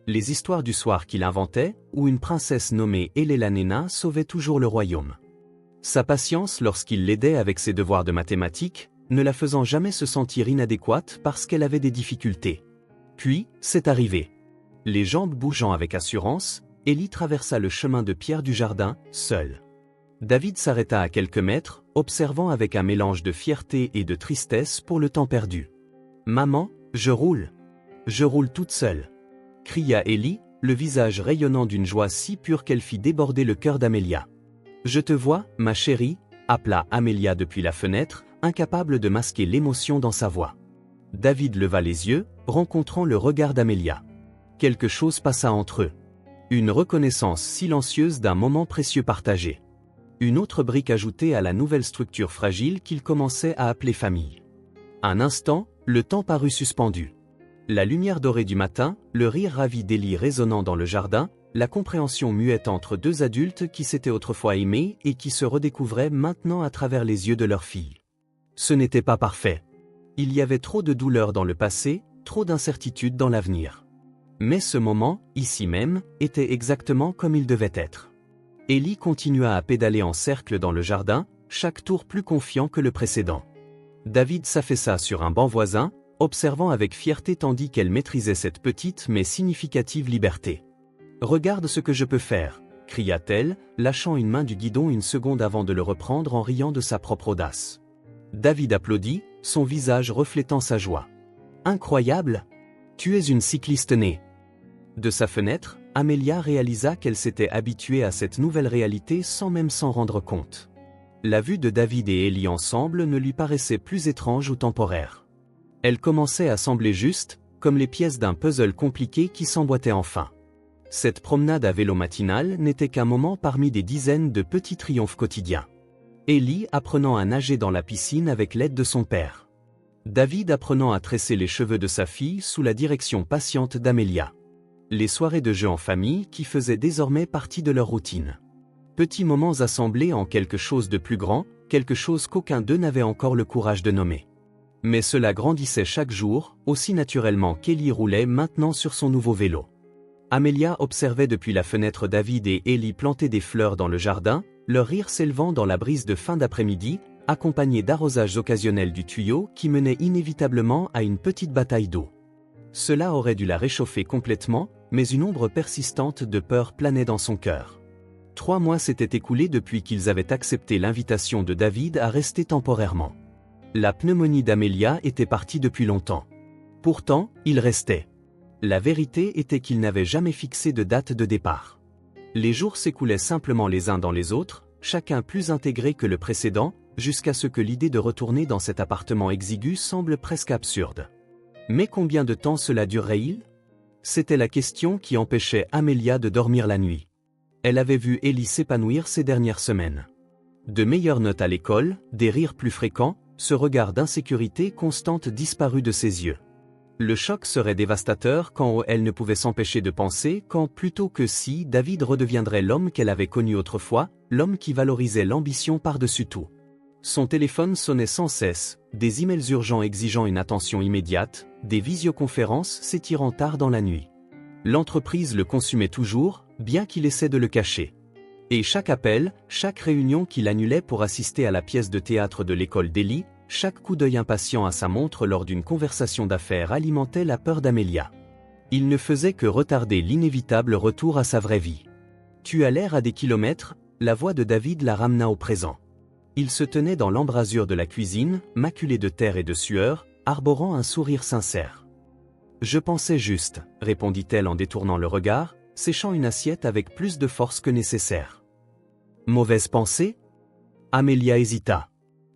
Les histoires du soir qu'il inventait, où une princesse nommée Elena sauvait toujours le royaume. Sa patience lorsqu'il l'aidait avec ses devoirs de mathématiques, ne la faisant jamais se sentir inadéquate parce qu'elle avait des difficultés. Puis, c'est arrivé. Les jambes bougeant avec assurance, Ellie traversa le chemin de pierre du jardin, seule. David s'arrêta à quelques mètres, observant avec un mélange de fierté et de tristesse pour le temps perdu. « Maman, je roule. Je roule toute seule. » cria Ellie, le visage rayonnant d'une joie si pure qu'elle fit déborder le cœur d'Amelia. « Je te vois, ma chérie » appela Amelia depuis la fenêtre, incapable de masquer l'émotion dans sa voix. David leva les yeux, rencontrant le regard d'Amelia. Quelque chose passa entre eux. Une reconnaissance silencieuse d'un moment précieux partagé. Une autre brique ajoutée à la nouvelle structure fragile qu'il commençait à appeler famille. Un instant, le temps parut suspendu. La lumière dorée du matin, le rire ravi d'Ellie résonnant dans le jardin, la compréhension muette entre deux adultes qui s'étaient autrefois aimés et qui se redécouvraient maintenant à travers les yeux de leur fille. Ce n'était pas parfait. Il y avait trop de douleur dans le passé, trop d'incertitude dans l'avenir. Mais ce moment, ici même, était exactement comme il devait être. Ellie continua à pédaler en cercle dans le jardin, chaque tour plus confiant que le précédent. David s'affaissa sur un banc voisin, observant avec fierté tandis qu'elle maîtrisait cette petite mais significative liberté. « Regarde ce que je peux faire !» cria-t-elle, lâchant une main du guidon une seconde avant de le reprendre en riant de sa propre audace. David applaudit, son visage reflétant sa joie. « Incroyable ! Tu es une cycliste née !» De sa fenêtre, Amelia réalisa qu'elle s'était habituée à cette nouvelle réalité sans même s'en rendre compte. La vue de David et Ellie ensemble ne lui paraissait plus étrange ou temporaire. Elle commençait à sembler juste, comme les pièces d'un puzzle compliqué qui s'emboîtait enfin. Cette promenade à vélo matinale n'était qu'un moment parmi des dizaines de petits triomphes quotidiens. Ellie apprenant à nager dans la piscine avec l'aide de son père. David apprenant à tresser les cheveux de sa fille sous la direction patiente d'Amelia. Les soirées de jeux en famille qui faisaient désormais partie de leur routine. Petits moments assemblés en quelque chose de plus grand, quelque chose qu'aucun d'eux n'avait encore le courage de nommer. Mais cela grandissait chaque jour, aussi naturellement qu'Ellie roulait maintenant sur son nouveau vélo. Amelia observait depuis la fenêtre David et Ellie planter des fleurs dans le jardin, leur rire s'élevant dans la brise de fin d'après-midi, accompagné d'arrosages occasionnels du tuyau qui menait inévitablement à une petite bataille d'eau. Cela aurait dû la réchauffer complètement, mais une ombre persistante de peur planait dans son cœur. 3 mois s'étaient écoulés depuis qu'ils avaient accepté l'invitation de David à rester temporairement. La pneumonie d'Amelia était partie depuis longtemps. Pourtant, il restait. La vérité était qu'il n'avait jamais fixé de date de départ. Les jours s'écoulaient simplement les uns dans les autres, chacun plus intégré que le précédent, jusqu'à ce que l'idée de retourner dans cet appartement exigu semble presque absurde. Mais combien de temps cela durerait-il ? C'était la question qui empêchait Amelia de dormir la nuit. Elle avait vu Ellie s'épanouir ces dernières semaines. De meilleures notes à l'école, des rires plus fréquents, ce regard d'insécurité constante disparut de ses yeux. Le choc serait dévastateur quand elle ne pouvait s'empêcher de penser quand plutôt que si David redeviendrait l'homme qu'elle avait connu autrefois, l'homme qui valorisait l'ambition par-dessus tout. Son téléphone sonnait sans cesse, des emails urgents exigeant une attention immédiate, des visioconférences s'étirant tard dans la nuit. L'entreprise le consumait toujours, bien qu'il essaie de le cacher. Et chaque appel, chaque réunion qu'il annulait pour assister à la pièce de théâtre de l'école d'Ellie, chaque coup d'œil impatient à sa montre lors d'une conversation d'affaires alimentait la peur d'Amelia. Il ne faisait que retarder l'inévitable retour à sa vraie vie. « Tu as l'air à des kilomètres », la voix de David la ramena au présent. Il se tenait dans l'embrasure de la cuisine, maculé de terre et de sueur, arborant un sourire sincère. « Je pensais juste », répondit-elle en détournant le regard, séchant une assiette avec plus de force que nécessaire. « Mauvaise pensée ?» Amelia hésita.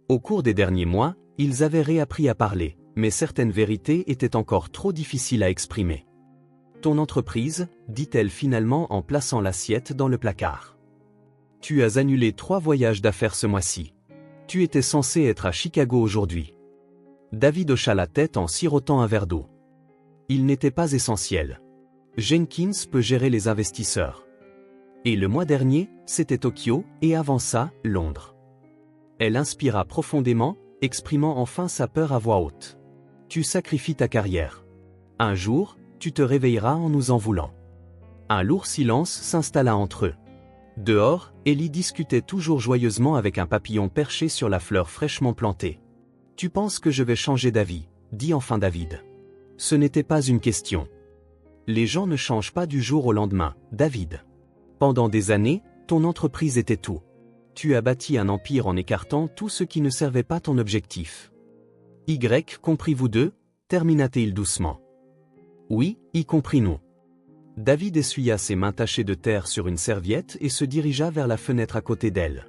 Au cours des derniers mois, ils avaient réappris à parler, mais certaines vérités étaient encore trop difficiles à exprimer. « Ton entreprise » dit-elle finalement en plaçant l'assiette dans le placard. « Tu as annulé 3 voyages d'affaires ce mois-ci. Tu étais censé être à Chicago aujourd'hui. » David hocha la tête en sirotant un verre d'eau. Il n'était pas essentiel. Jenkins peut gérer les investisseurs. Et le mois dernier, c'était Tokyo, et avant ça, Londres. Elle inspira profondément, exprimant enfin sa peur à voix haute. Tu sacrifies ta carrière. Un jour, tu te réveilleras en nous en voulant. Un lourd silence s'installa entre eux. Dehors, Ellie discutait toujours joyeusement avec un papillon perché sur la fleur fraîchement plantée. Tu penses que je vais changer d'avis, dit enfin David. Ce n'était pas une question. Les gens ne changent pas du jour au lendemain, David. Pendant des années, ton entreprise était tout. Tu as bâti un empire en écartant tout ce qui ne servait pas ton objectif. Y compris vous deux, termina-t-il doucement. Oui, y compris nous. David essuya ses mains tachées de terre sur une serviette et se dirigea vers la fenêtre à côté d'elle.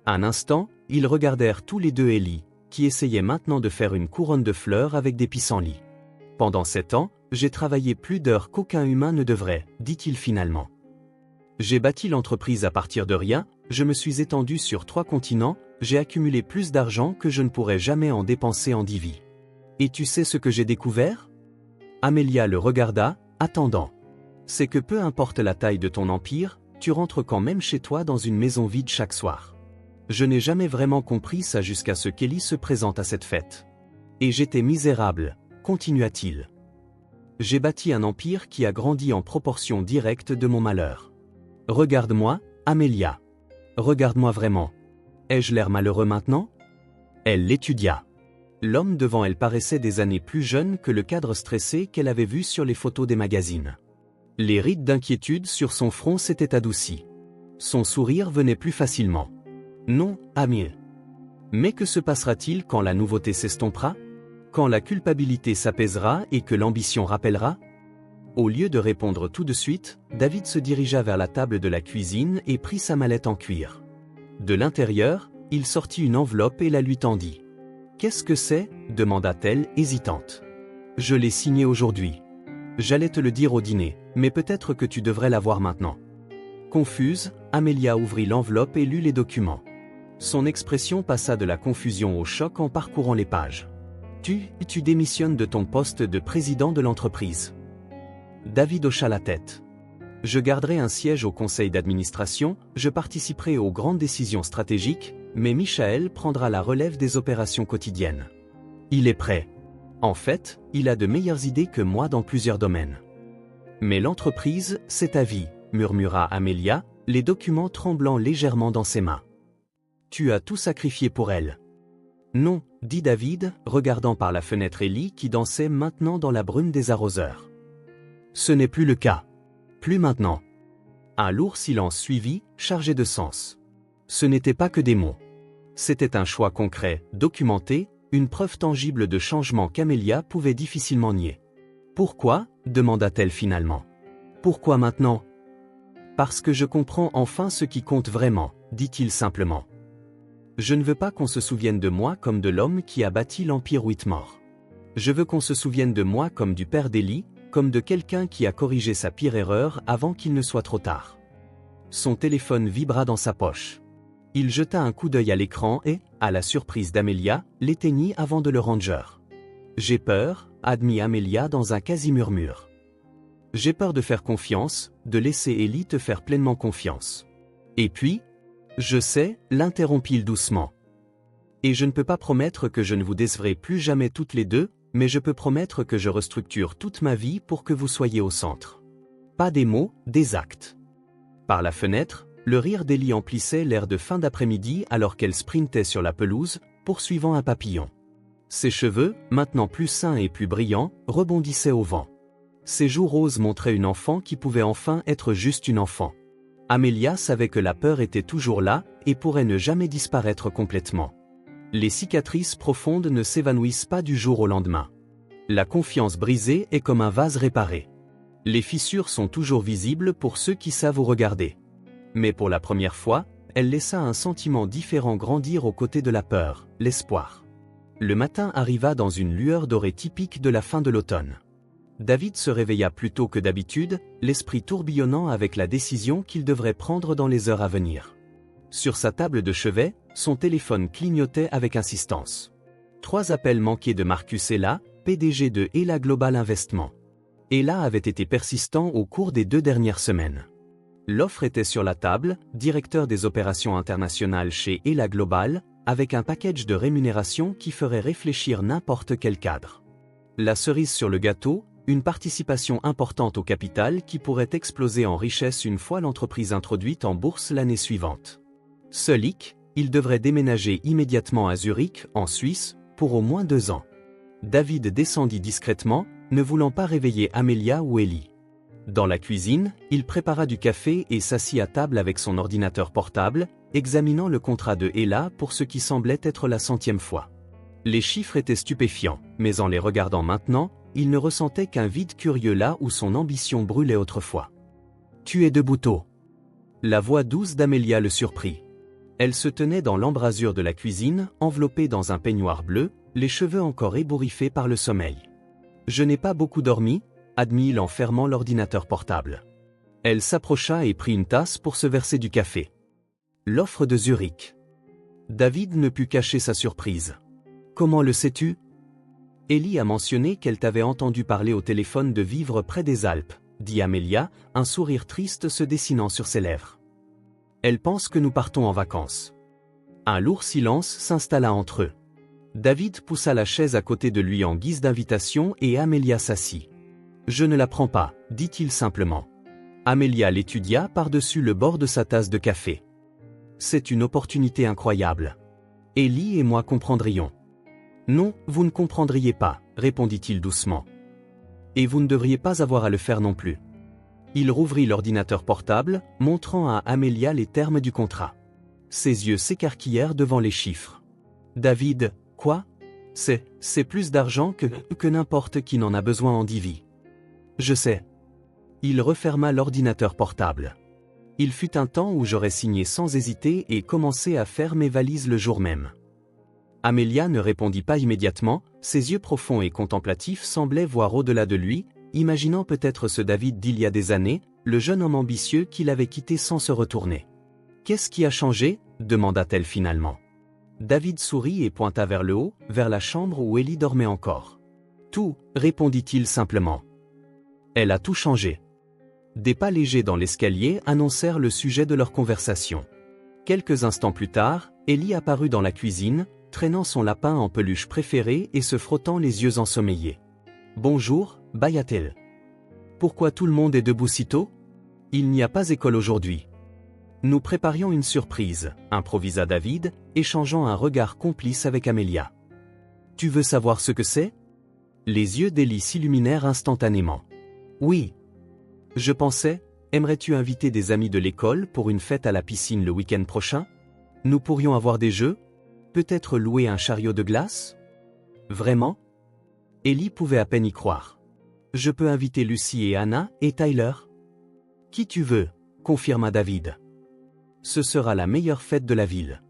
Un instant, ils regardèrent tous les deux Ellie, qui essayait maintenant de faire une couronne de fleurs avec des pissenlits. Pendant 7 ans, j'ai travaillé plus d'heures qu'aucun humain ne devrait, dit-il finalement. J'ai bâti l'entreprise à partir de rien, je me suis étendu sur 3 continents, j'ai accumulé plus d'argent que je ne pourrais jamais en dépenser en 10 vies. Et tu sais ce que j'ai découvert? Amelia le regarda, attendant. C'est que peu importe la taille de ton empire, tu rentres quand même chez toi dans une maison vide chaque soir. Je n'ai jamais vraiment compris ça jusqu'à ce qu'Ellie se présente à cette fête. Et j'étais misérable, continua-t-il. J'ai bâti un empire qui a grandi en proportion directe de mon malheur. Regarde-moi, Amelia. Regarde-moi vraiment. Ai-je l'air malheureux maintenant? Elle l'étudia. L'homme devant elle paraissait des années plus jeune que le cadre stressé qu'elle avait vu sur les photos des magazines. Les rides d'inquiétude sur son front s'étaient adoucis. Son sourire venait plus facilement. Non, Amir. Mais que se passera-t-il quand la nouveauté s'estompera? Quand la culpabilité s'apaisera et que l'ambition rappellera? Au lieu de répondre tout de suite, David se dirigea vers la table de la cuisine et prit sa mallette en cuir. De l'intérieur, il sortit une enveloppe et la lui tendit. « Qu'est-ce que c'est » demanda-t-elle, hésitante. « Je l'ai signé aujourd'hui. J'allais te le dire au dîner, mais peut-être que tu devrais l'avoir maintenant. » Confuse, Amelia ouvrit l'enveloppe et lut les documents. Son expression passa de la confusion au choc en parcourant les pages. « Tu démissionnes de ton poste de président de l'entreprise. » David hocha la tête. « Je garderai un siège au conseil d'administration, je participerai aux grandes décisions stratégiques, mais Michael prendra la relève des opérations quotidiennes. Il est prêt. En fait, il a de meilleures idées que moi dans plusieurs domaines. » « Mais l'entreprise, c'est ta vie, » murmura Amelia, les documents tremblant légèrement dans ses mains. « Tu as tout sacrifié pour elle. » « Non, » dit David, regardant par la fenêtre Ellie qui dansait maintenant dans la brume des arroseurs. « Ce n'est plus le cas. Plus maintenant. » Un lourd silence suivit, chargé de sens. Ce n'était pas que des mots. C'était un choix concret, documenté, une preuve tangible de changement qu'Amelia pouvait difficilement nier. « Pourquoi » demanda-t-elle finalement. « Pourquoi maintenant ?»« Parce que je comprends enfin ce qui compte vraiment, » dit-il simplement. Je ne veux pas qu'on se souvienne de moi comme de l'homme qui a bâti l'Empire Whitmore. Je veux qu'on se souvienne de moi comme du père d'Ellie, comme de quelqu'un qui a corrigé sa pire erreur avant qu'il ne soit trop tard. Son téléphone vibra dans sa poche. Il jeta un coup d'œil à l'écran et, à la surprise d'Amelia, l'éteignit avant de le ranger. « J'ai peur » admit Amelia dans un quasi-murmure. « J'ai peur de faire confiance, de laisser Ellie te faire pleinement confiance. Et puis, je sais, l'interrompit-il doucement. Et je ne peux pas promettre que je ne vous décevrai plus jamais toutes les deux, mais je peux promettre que je restructure toute ma vie pour que vous soyez au centre. Pas des mots, des actes. » Par la fenêtre, le rire d'Ellie emplissait l'air de fin d'après-midi alors qu'elle sprintait sur la pelouse, poursuivant un papillon. Ses cheveux, maintenant plus sains et plus brillants, rebondissaient au vent. Ses joues roses montraient une enfant qui pouvait enfin être juste une enfant. Amelia savait que la peur était toujours là et pourrait ne jamais disparaître complètement. Les cicatrices profondes ne s'évanouissent pas du jour au lendemain. La confiance brisée est comme un vase réparé. Les fissures sont toujours visibles pour ceux qui savent vous regarder. Mais pour la première fois, elle laissa un sentiment différent grandir aux côtés de la peur, l'espoir. Le matin arriva dans une lueur dorée typique de la fin de l'automne. David se réveilla plus tôt que d'habitude, l'esprit tourbillonnant avec la décision qu'il devrait prendre dans les heures à venir. Sur sa table de chevet, son téléphone clignotait avec insistance. 3 appels manqués de Marcus Ella, PDG de Ella Global Investment. Ella avait été persistant au cours des 2 dernières semaines. L'offre était sur la table, directeur des opérations internationales chez Ella Global, avec un package de rémunération qui ferait réfléchir n'importe quel cadre. La cerise sur le gâteau, une participation importante au capital qui pourrait exploser en richesse une fois l'entreprise introduite en bourse l'année suivante. Seul hic, il devrait déménager immédiatement à Zurich, en Suisse, pour au moins 2 ans. David descendit discrètement, ne voulant pas réveiller Amelia ou Ellie. Dans la cuisine, il prépara du café et s'assit à table avec son ordinateur portable, examinant le contrat de Ella pour ce qui semblait être la 100e fois. Les chiffres étaient stupéfiants, mais en les regardant maintenant, il ne ressentait qu'un vide curieux là où son ambition brûlait autrefois. « Tu es debout tôt !» La voix douce d'Amelia le surprit. Elle se tenait dans l'embrasure de la cuisine, enveloppée dans un peignoir bleu, les cheveux encore ébouriffés par le sommeil. « Je n'ai pas beaucoup dormi », admit-il en fermant l'ordinateur portable. Elle s'approcha et prit une tasse pour se verser du café. L'offre de Zurich. David ne put cacher sa surprise. « Comment le sais-tu » Ellie a mentionné qu'elle t'avait entendu parler au téléphone de vivre près des Alpes, dit Amelia, un sourire triste se dessinant sur ses lèvres. Elle pense que nous partons en vacances. Un lourd silence s'installa entre eux. David poussa la chaise à côté de lui en guise d'invitation et Amelia s'assit. « Je ne la prends pas, dit-il simplement. Amelia l'étudia par-dessus le bord de sa tasse de café. C'est une opportunité incroyable. Ellie et moi comprendrions. Non, vous ne comprendriez pas, répondit-il doucement. Et vous ne devriez pas avoir à le faire non plus. Il rouvrit l'ordinateur portable, montrant à Amelia les termes du contrat. Ses yeux s'écarquillèrent devant les chiffres. David, quoi? C'est plus d'argent que n'importe qui n'en a besoin en Divi. Je sais. Il referma l'ordinateur portable. Il fut un temps où j'aurais signé sans hésiter et commencé à faire mes valises le jour même. Amelia ne répondit pas immédiatement, ses yeux profonds et contemplatifs semblaient voir au-delà de lui, imaginant peut-être ce David d'il y a des années, le jeune homme ambitieux qu'il avait quitté sans se retourner. « Qu'est-ce qui a changé » demanda-t-elle finalement. David sourit et pointa vers le haut, vers la chambre où Ellie dormait encore. « Tout, répondit-il simplement. Elle a tout changé. » Des pas légers dans l'escalier annoncèrent le sujet de leur conversation. Quelques instants plus tard, Ellie apparut dans la cuisine, traînant son lapin en peluche préféré et se frottant les yeux ensommeillés. « Bonjour, bâilla-t-elle. Pourquoi tout le monde est debout si tôt ? Il n'y a pas école aujourd'hui. » Nous préparions une surprise, improvisa David, échangeant un regard complice avec Amelia. « Tu veux savoir ce que c'est » Les yeux d'Ellie s'illuminèrent instantanément. « Oui. Je pensais, aimerais-tu inviter des amis de l'école pour une fête à la piscine le week-end prochain ? Nous pourrions avoir des jeux ? Peut-être louer un chariot de glace ? Vraiment ? Ellie pouvait à peine y croire. Je peux inviter Lucy et Anna et Tyler ? Qui tu veux, confirma David. Ce sera la meilleure fête de la ville.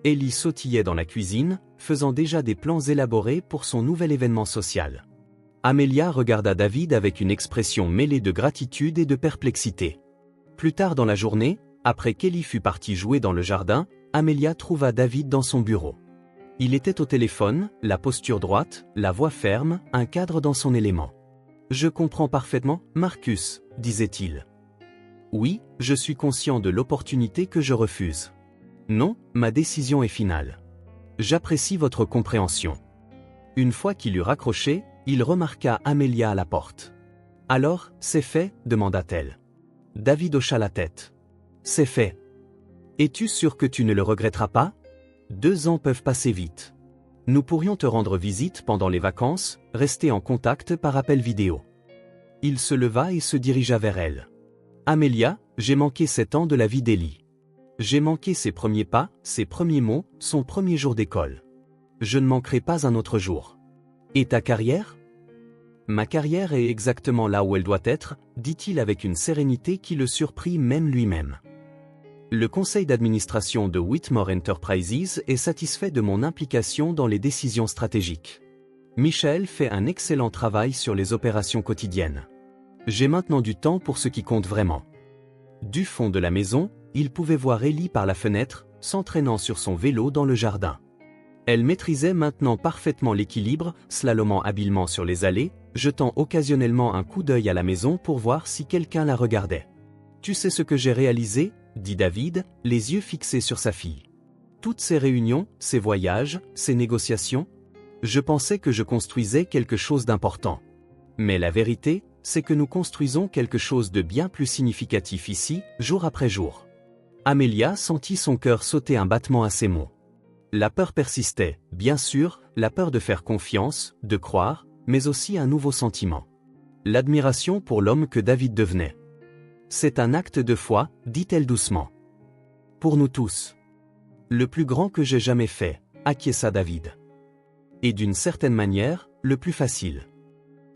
Ellie sautillait dans la cuisine, faisant déjà des plans élaborés pour son nouvel événement social. Amelia regarda David avec une expression mêlée de gratitude et de perplexité. Plus tard dans la journée, après qu'Ellie fut partie jouer dans le jardin, Amelia trouva David dans son bureau. Il était au téléphone, la posture droite, la voix ferme, un cadre dans son élément. « Je comprends parfaitement, Marcus, » disait-il. « Oui, je suis conscient de l'opportunité que je refuse. Non, ma décision est finale. J'apprécie votre compréhension. » Une fois qu'il eut raccroché, il remarqua Amelia à la porte. « Alors, c'est fait » demanda-t-elle. David hocha la tête. « C'est fait. Es-tu sûr que tu ne le regretteras pas ? 2 ans peuvent passer vite. Nous pourrions te rendre visite pendant les vacances, rester en contact par appel vidéo. » Il se leva et se dirigea vers elle. « Amelia, j'ai manqué 7 ans de la vie d'Ellie. J'ai manqué ses premiers pas, ses premiers mots, son premier jour d'école. Je ne manquerai pas un autre jour. Et ta carrière ? Ma carrière est exactement là où elle doit être, dit-il avec une sérénité qui le surprit même lui-même. Le conseil d'administration de Whitmore Enterprises est satisfait de mon implication dans les décisions stratégiques. Michael fait un excellent travail sur les opérations quotidiennes. J'ai maintenant du temps pour ce qui compte vraiment. » Du fond de la maison, il pouvait voir Ellie par la fenêtre, s'entraînant sur son vélo dans le jardin. Elle maîtrisait maintenant parfaitement l'équilibre, slalomant habilement sur les allées, jetant occasionnellement un coup d'œil à la maison pour voir si quelqu'un la regardait. « Tu sais ce que j'ai réalisé ?» dit David, les yeux fixés sur sa fille. « Toutes ces réunions, ces voyages, ces négociations, je pensais que je construisais quelque chose d'important. Mais la vérité, c'est que nous construisons quelque chose de bien plus significatif ici, jour après jour. » Amelia sentit son cœur sauter un battement à ces mots. La peur persistait, bien sûr, la peur de faire confiance, de croire, mais aussi un nouveau sentiment. L'admiration pour l'homme que David devenait. C'est un acte de foi, dit-elle doucement. Pour nous tous. Le plus grand que j'ai jamais fait, acquiesça David. Et d'une certaine manière, le plus facile.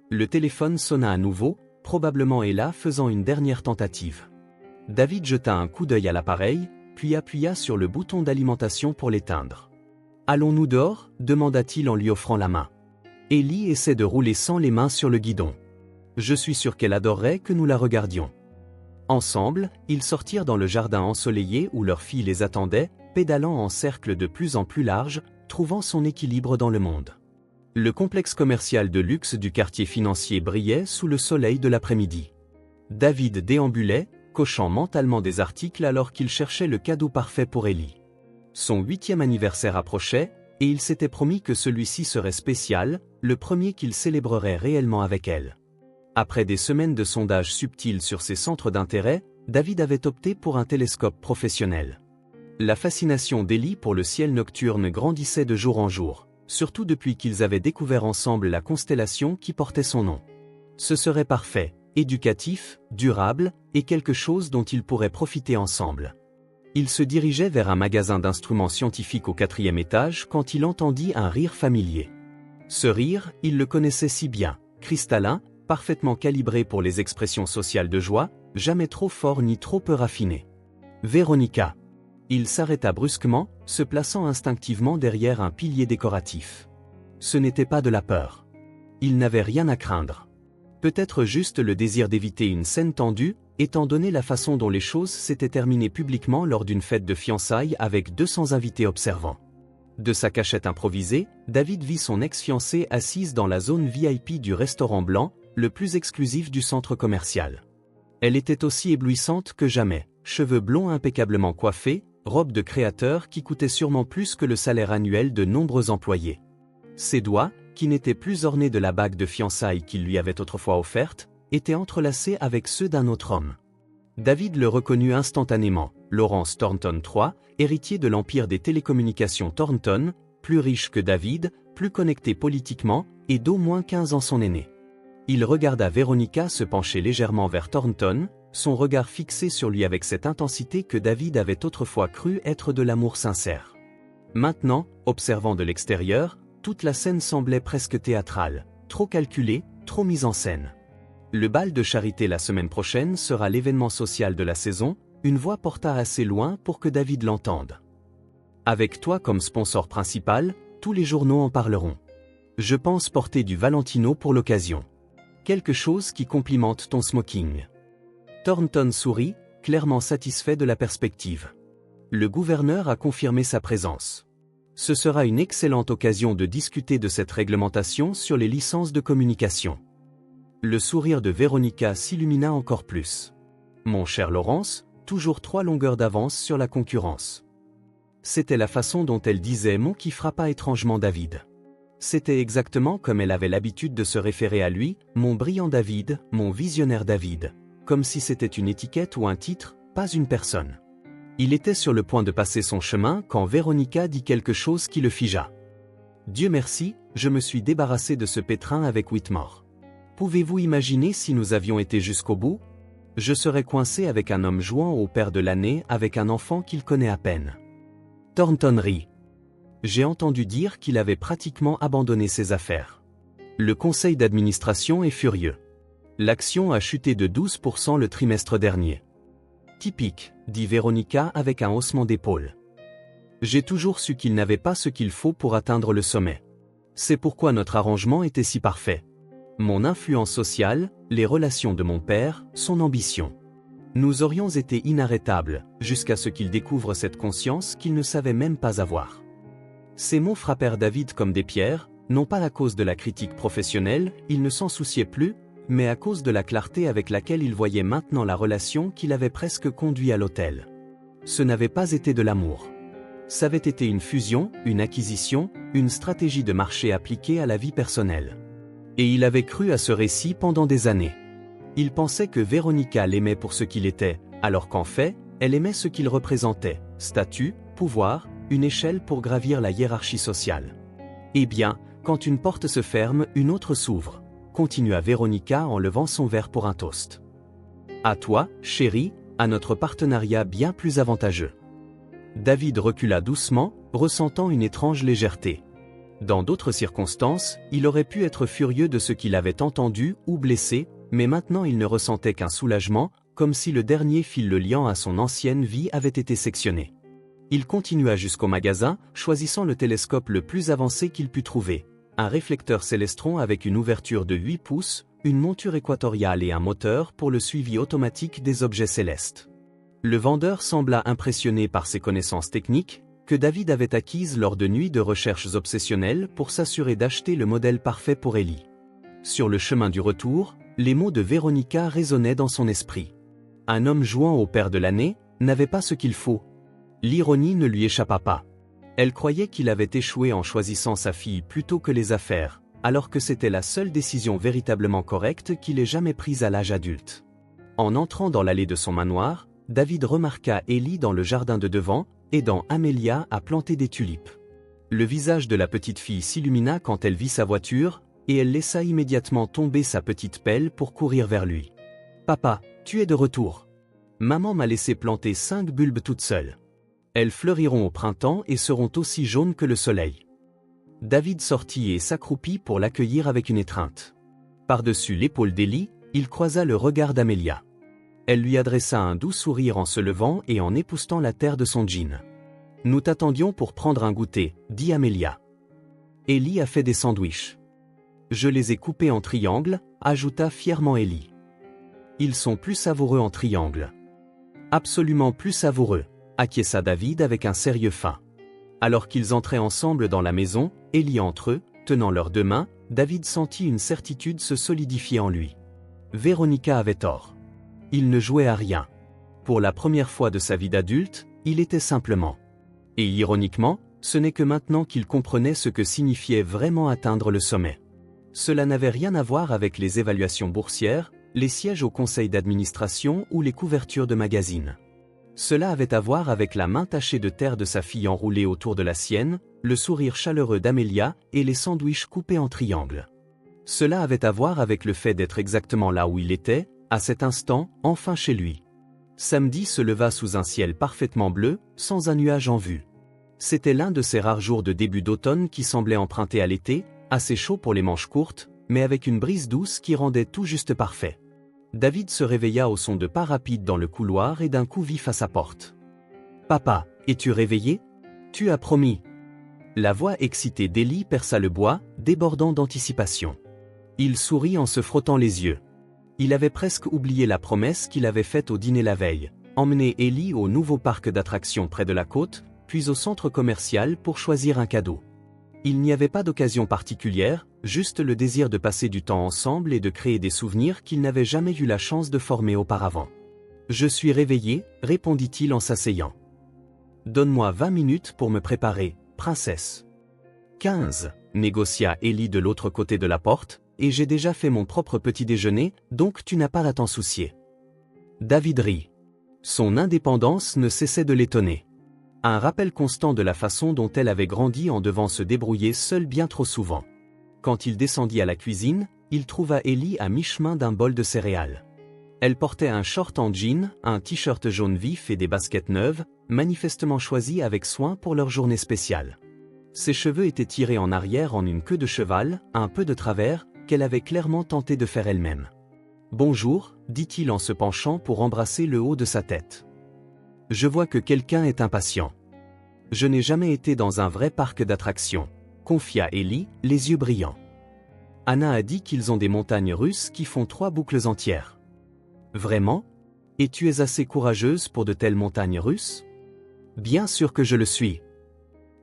Le téléphone sonna à nouveau, probablement Ella faisant une dernière tentative. David jeta un coup d'œil à l'appareil, puis appuya sur le bouton d'alimentation pour l'éteindre. « Allons-nous dehors » demanda-t-il en lui offrant la main. Ellie essaie de rouler sans les mains sur le guidon. Je suis sûr qu'elle adorerait que nous la regardions. Ensemble, ils sortirent dans le jardin ensoleillé où leur fille les attendait, pédalant en cercle de plus en plus large, trouvant son équilibre dans le monde. Le complexe commercial de luxe du quartier financier brillait sous le soleil de l'après-midi. David déambulait, cochant mentalement des articles alors qu'il cherchait le cadeau parfait pour Ellie. Son 8e anniversaire approchait, et il s'était promis que celui-ci serait spécial, le premier qu'il célébrerait réellement avec elle. Après des semaines de sondages subtils sur ses centres d'intérêt, David avait opté pour un télescope professionnel. La fascination d'Ellie pour le ciel nocturne grandissait de jour en jour, surtout depuis qu'ils avaient découvert ensemble la constellation qui portait son nom. Ce serait parfait, éducatif, durable, et quelque chose dont ils pourraient profiter ensemble. Il se dirigeait vers un magasin d'instruments scientifiques au 4e étage quand il entendit un rire familier. Ce rire, il le connaissait si bien, cristallin, parfaitement calibré pour les expressions sociales de joie, jamais trop fort ni trop peu raffiné. Véronica. Il s'arrêta brusquement, se plaçant instinctivement derrière un pilier décoratif. Ce n'était pas de la peur. Il n'avait rien à craindre. Peut-être juste le désir d'éviter une scène tendue, étant donné la façon dont les choses s'étaient terminées publiquement lors d'une fête de fiançailles avec 200 invités observants. De sa cachette improvisée, David vit son ex-fiancée assise dans la zone VIP du restaurant blanc, le plus exclusif du centre commercial. Elle était aussi éblouissante que jamais, cheveux blonds impeccablement coiffés, robe de créateur qui coûtait sûrement plus que le salaire annuel de nombreux employés. Ses doigts, qui n'étaient plus ornés de la bague de fiançailles qu'il lui avait autrefois offerte, étaient entrelacés avec ceux d'un autre homme. David le reconnut instantanément, Lawrence Thornton III, héritier de l'empire des télécommunications Thornton, plus riche que David, plus connecté politiquement, et d'au moins 15 ans son aîné. Il regarda Veronica se pencher légèrement vers Thornton, son regard fixé sur lui avec cette intensité que David avait autrefois cru être de l'amour sincère. Maintenant, observant de l'extérieur, toute la scène semblait presque théâtrale, trop calculée, trop mise en scène. Le bal de charité la semaine prochaine sera l'événement social de la saison, une voix porta assez loin pour que David l'entende. Avec toi comme sponsor principal, tous les journaux en parleront. Je pense porter du Valentino pour l'occasion. Quelque chose qui complimente ton smoking. Thornton sourit, clairement satisfait de la perspective. Le gouverneur a confirmé sa présence. Ce sera une excellente occasion de discuter de cette réglementation sur les licences de communication. Le sourire de Veronica s'illumina encore plus. Mon cher Lawrence, toujours 3 longueurs d'avance sur la concurrence. C'était la façon dont elle disait mot qui frappa étrangement David. C'était exactement comme elle avait l'habitude de se référer à lui, mon brillant David, mon visionnaire David, comme si c'était une étiquette ou un titre, pas une personne. Il était sur le point de passer son chemin quand Veronica dit quelque chose qui le figea. Dieu merci, je me suis débarrassé de ce pétrin avec Whitmore. Pouvez-vous imaginer si nous avions été jusqu'au bout? Je serais coincé avec un homme jouant au père de l'année avec un enfant qu'il connaît à peine. Thornton rit. J'ai entendu dire qu'il avait pratiquement abandonné ses affaires. Le conseil d'administration est furieux. L'action a chuté de 12% le trimestre dernier. Typique, dit Veronica avec un haussement d'épaule. J'ai toujours su qu'il n'avait pas ce qu'il faut pour atteindre le sommet. C'est pourquoi notre arrangement était si parfait. Mon influence sociale, les relations de mon père, son ambition. Nous aurions été inarrêtables, jusqu'à ce qu'il découvre cette conscience qu'il ne savait même pas avoir. Ces mots frappèrent David comme des pierres, non pas à cause de la critique professionnelle, il ne s'en souciait plus, mais à cause de la clarté avec laquelle il voyait maintenant la relation qui l'avait presque conduit à l'autel. Ce n'avait pas été de l'amour. Ça avait été une fusion, une acquisition, une stratégie de marché appliquée à la vie personnelle. Et il avait cru à ce récit pendant des années. Il pensait que Veronica l'aimait pour ce qu'il était, alors qu'en fait, elle aimait ce qu'il représentait, statut, pouvoir, une échelle pour gravir la hiérarchie sociale. Eh bien, quand une porte se ferme, une autre s'ouvre. continua Véronica en levant son verre pour un toast. À toi, chérie, à notre partenariat bien plus avantageux. David recula doucement, ressentant une étrange légèreté. Dans d'autres circonstances, il aurait pu être furieux de ce qu'il avait entendu ou blessé, mais maintenant il ne ressentait qu'un soulagement, comme si le dernier fil le liant à son ancienne vie avait été sectionné. Il continua jusqu'au magasin, choisissant le télescope le plus avancé qu'il put trouver. Un réflecteur Célestron avec une ouverture de 8 pouces, une monture équatoriale et un moteur pour le suivi automatique des objets célestes. Le vendeur sembla impressionné par ses connaissances techniques, que David avait acquises lors de nuits de recherches obsessionnelles pour s'assurer d'acheter le modèle parfait pour Ellie. Sur le chemin du retour, les mots de Véronica résonnaient dans son esprit. Un homme jouant au père de l'année n'avait pas ce qu'il faut. L'ironie ne lui échappa pas. Elle croyait qu'il avait échoué en choisissant sa fille plutôt que les affaires, alors que c'était la seule décision véritablement correcte qu'il ait jamais prise à l'âge adulte. En entrant dans l'allée de son manoir, David remarqua Ellie dans le jardin de devant, aidant Amelia à planter des tulipes. Le visage de la petite fille s'illumina quand elle vit sa voiture, et elle laissa immédiatement tomber sa petite pelle pour courir vers lui. « Papa, tu es de retour. Maman m'a laissé planter 5 bulbes toute seule. Elles fleuriront au printemps et seront aussi jaunes que le soleil. » David sortit et s'accroupit pour l'accueillir avec une étreinte. Par-dessus l'épaule d'Ellie, il croisa le regard d'Amelia. Elle lui adressa un doux sourire en se levant et en époussetant la terre de son jean. « Nous t'attendions pour prendre un goûter, » dit Amelia. Ellie a fait des sandwichs. « Je les ai coupés en triangles, » ajouta fièrement Ellie. « Ils sont plus savoureux en triangle. »« Absolument plus savoureux, » acquiesça David avec un sérieux fin. Alors qu'ils entraient ensemble dans la maison, Ellie entre eux, tenant leurs deux mains, David sentit une certitude se solidifier en lui. Véronica avait tort. Il ne jouait à rien. Pour la première fois de sa vie d'adulte, il était simplement. Et ironiquement, ce n'est que maintenant qu'il comprenait ce que signifiait vraiment atteindre le sommet. Cela n'avait rien à voir avec les évaluations boursières, les sièges au conseil d'administration ou les couvertures de magazines. Cela avait à voir avec la main tachée de terre de sa fille enroulée autour de la sienne, le sourire chaleureux d'Amelia et les sandwichs coupés en triangles. Cela avait à voir avec le fait d'être exactement là où il était, à cet instant, enfin chez lui. Samedi se leva sous un ciel parfaitement bleu, sans un nuage en vue. C'était l'un de ces rares jours de début d'automne qui semblaient emprunter à l'été, assez chaud pour les manches courtes, mais avec une brise douce qui rendait tout juste parfait. David se réveilla au son de pas rapides dans le couloir et d'un coup vif à sa porte. « Papa, es-tu réveillé ? Tu as promis. » La voix excitée d'Ellie perça le bois, débordant d'anticipation. Il sourit en se frottant les yeux. Il avait presque oublié la promesse qu'il avait faite au dîner la veille, emmener Ellie au nouveau parc d'attractions près de la côte, puis au centre commercial pour choisir un cadeau. Il n'y avait pas d'occasion particulière, juste le désir de passer du temps ensemble et de créer des souvenirs qu'il n'avait jamais eu la chance de former auparavant. « Je suis réveillé, » répondit-il en s'asseyant. « Donne-moi 20 minutes pour me préparer, princesse. »« 15, » négocia Ellie de l'autre côté de la porte, « et j'ai déjà fait mon propre petit déjeuner, donc tu n'as pas à t'en soucier. » David rit. Son indépendance ne cessait de l'étonner. Un rappel constant de la façon dont elle avait grandi en devant se débrouiller seule bien trop souvent. Quand il descendit à la cuisine, il trouva Ellie à mi-chemin d'un bol de céréales. Elle portait un short en jean, un t-shirt jaune vif et des baskets neuves, manifestement choisies avec soin pour leur journée spéciale. Ses cheveux étaient tirés en arrière en une queue de cheval, un peu de travers, qu'elle avait clairement tenté de faire elle-même. « Bonjour », dit-il en se penchant pour embrasser le haut de sa tête. « Je vois que quelqu'un est impatient. »« Je n'ai jamais été dans un vrai parc d'attractions, » confia Ellie, les yeux brillants. « Anna a dit qu'ils ont des montagnes russes qui font 3 boucles entières. »« Vraiment ? Et tu es assez courageuse pour de telles montagnes russes ? » ?»« Bien sûr que je le suis. »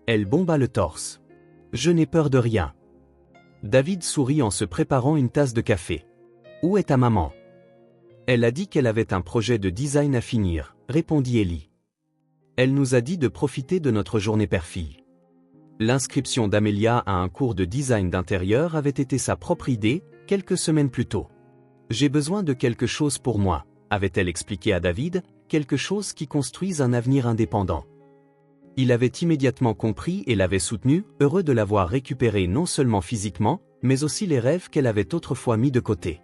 Elle bomba le torse. « Je n'ai peur de rien. » David sourit en se préparant une tasse de café. « Où est ta maman ? » « Elle a dit qu'elle avait un projet de design à finir, » répondit Ellie. « Elle nous a dit de profiter de notre journée père-fille. » L'inscription d'Amelia à un cours de design d'intérieur avait été sa propre idée, quelques semaines plus tôt. « J'ai besoin de quelque chose pour moi, » avait-elle expliqué à David, « quelque chose qui construise un avenir indépendant. » Il avait immédiatement compris et l'avait soutenu, heureux de l'avoir récupérée non seulement physiquement, mais aussi les rêves qu'elle avait autrefois mis de côté.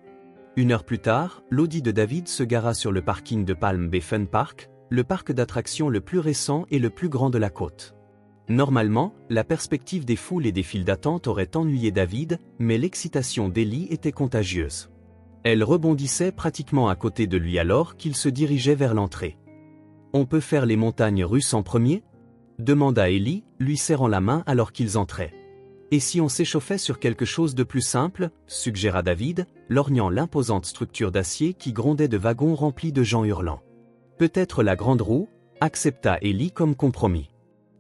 1 heure plus tard, l'Audi de David se gara sur le parking de Palm Bay Fun Park, le parc d'attractions le plus récent et le plus grand de la côte. Normalement, la perspective des foules et des files d'attente aurait ennuyé David, mais l'excitation d'Ellie était contagieuse. Elle rebondissait pratiquement à côté de lui alors qu'il se dirigeait vers l'entrée. « On peut faire les montagnes russes en premier ?» demanda Ellie, lui serrant la main alors qu'ils entraient. « Et si on s'échauffait sur quelque chose de plus simple ?» suggéra David, lorgnant l'imposante structure d'acier qui grondait de wagons remplis de gens hurlants. « Peut-être la grande roue ?» accepta Ellie comme compromis.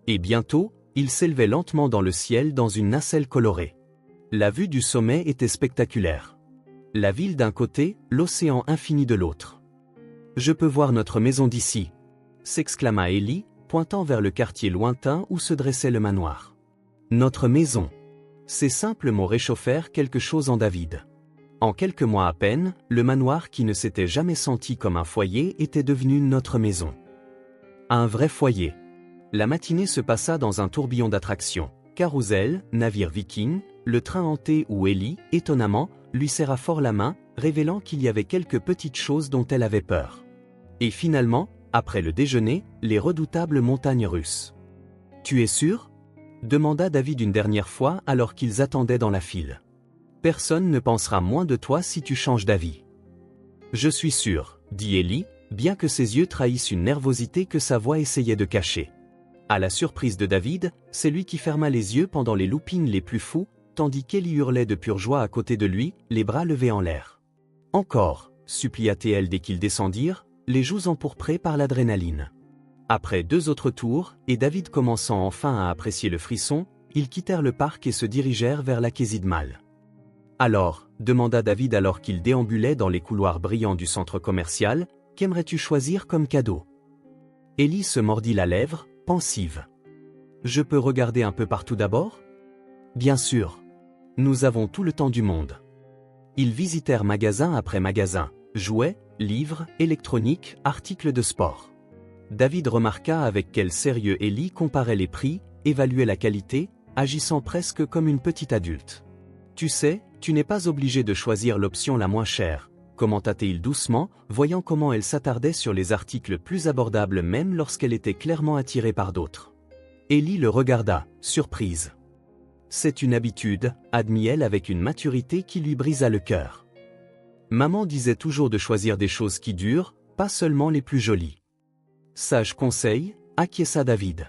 Et bientôt, il s'élevait lentement dans le ciel dans une nacelle colorée. La vue du sommet était spectaculaire. La ville d'un côté, l'océan infini de l'autre. « Je peux voir notre maison d'ici !» s'exclama Ellie, pointant vers le quartier lointain où se dressait le manoir. « Notre maison !» Ces simples mots réchauffèrent quelque chose en David. En quelques mois à peine, le manoir qui ne s'était jamais senti comme un foyer était devenu notre maison. Un vrai foyer. La matinée se passa dans un tourbillon d'attractions. Carrousel, navire viking, le train hanté où Ellie, étonnamment, lui serra fort la main, révélant qu'il y avait quelques petites choses dont elle avait peur. Et finalement, après le déjeuner, les redoutables montagnes russes. « Tu es sûr ?» demanda David une dernière fois alors qu'ils attendaient dans la file. « Personne ne pensera moins de toi si tu changes d'avis. »« Je suis sûr, » dit Ellie, bien que ses yeux trahissent une nervosité que sa voix essayait de cacher. À la surprise de David, c'est lui qui ferma les yeux pendant les loopings les plus fous, tandis qu'Ellie hurlait de pure joie à côté de lui, les bras levés en l'air. « Encore !» supplia-t-elle dès qu'ils descendirent, les joues empourprées par l'adrénaline. Après 2 autres tours, et David commençant enfin à apprécier le frisson, ils quittèrent le parc et se dirigèrent vers la Quai Mall. « Alors, » demanda David alors qu'ils déambulaient dans les couloirs brillants du centre commercial, « qu'aimerais-tu choisir comme cadeau ?» Ellie se mordit la lèvre, pensive. « Je peux regarder un peu partout d'abord ?» « Bien sûr. Nous avons tout le temps du monde. » Ils visitèrent magasin après magasin, jouets, livres, électroniques, articles de sport. David remarqua avec quel sérieux Ellie comparait les prix, évaluait la qualité, agissant presque comme une petite adulte. « Tu sais, tu n'es pas obligé de choisir l'option la moins chère, » commenta-t-il doucement, voyant comment elle s'attardait sur les articles plus abordables même lorsqu'elle était clairement attirée par d'autres. Ellie le regarda, surprise. « C'est une habitude, » admit-elle avec une maturité qui lui brisa le cœur. Maman disait toujours de choisir des choses qui durent, pas seulement les plus jolies. Sage conseil, acquiesça David.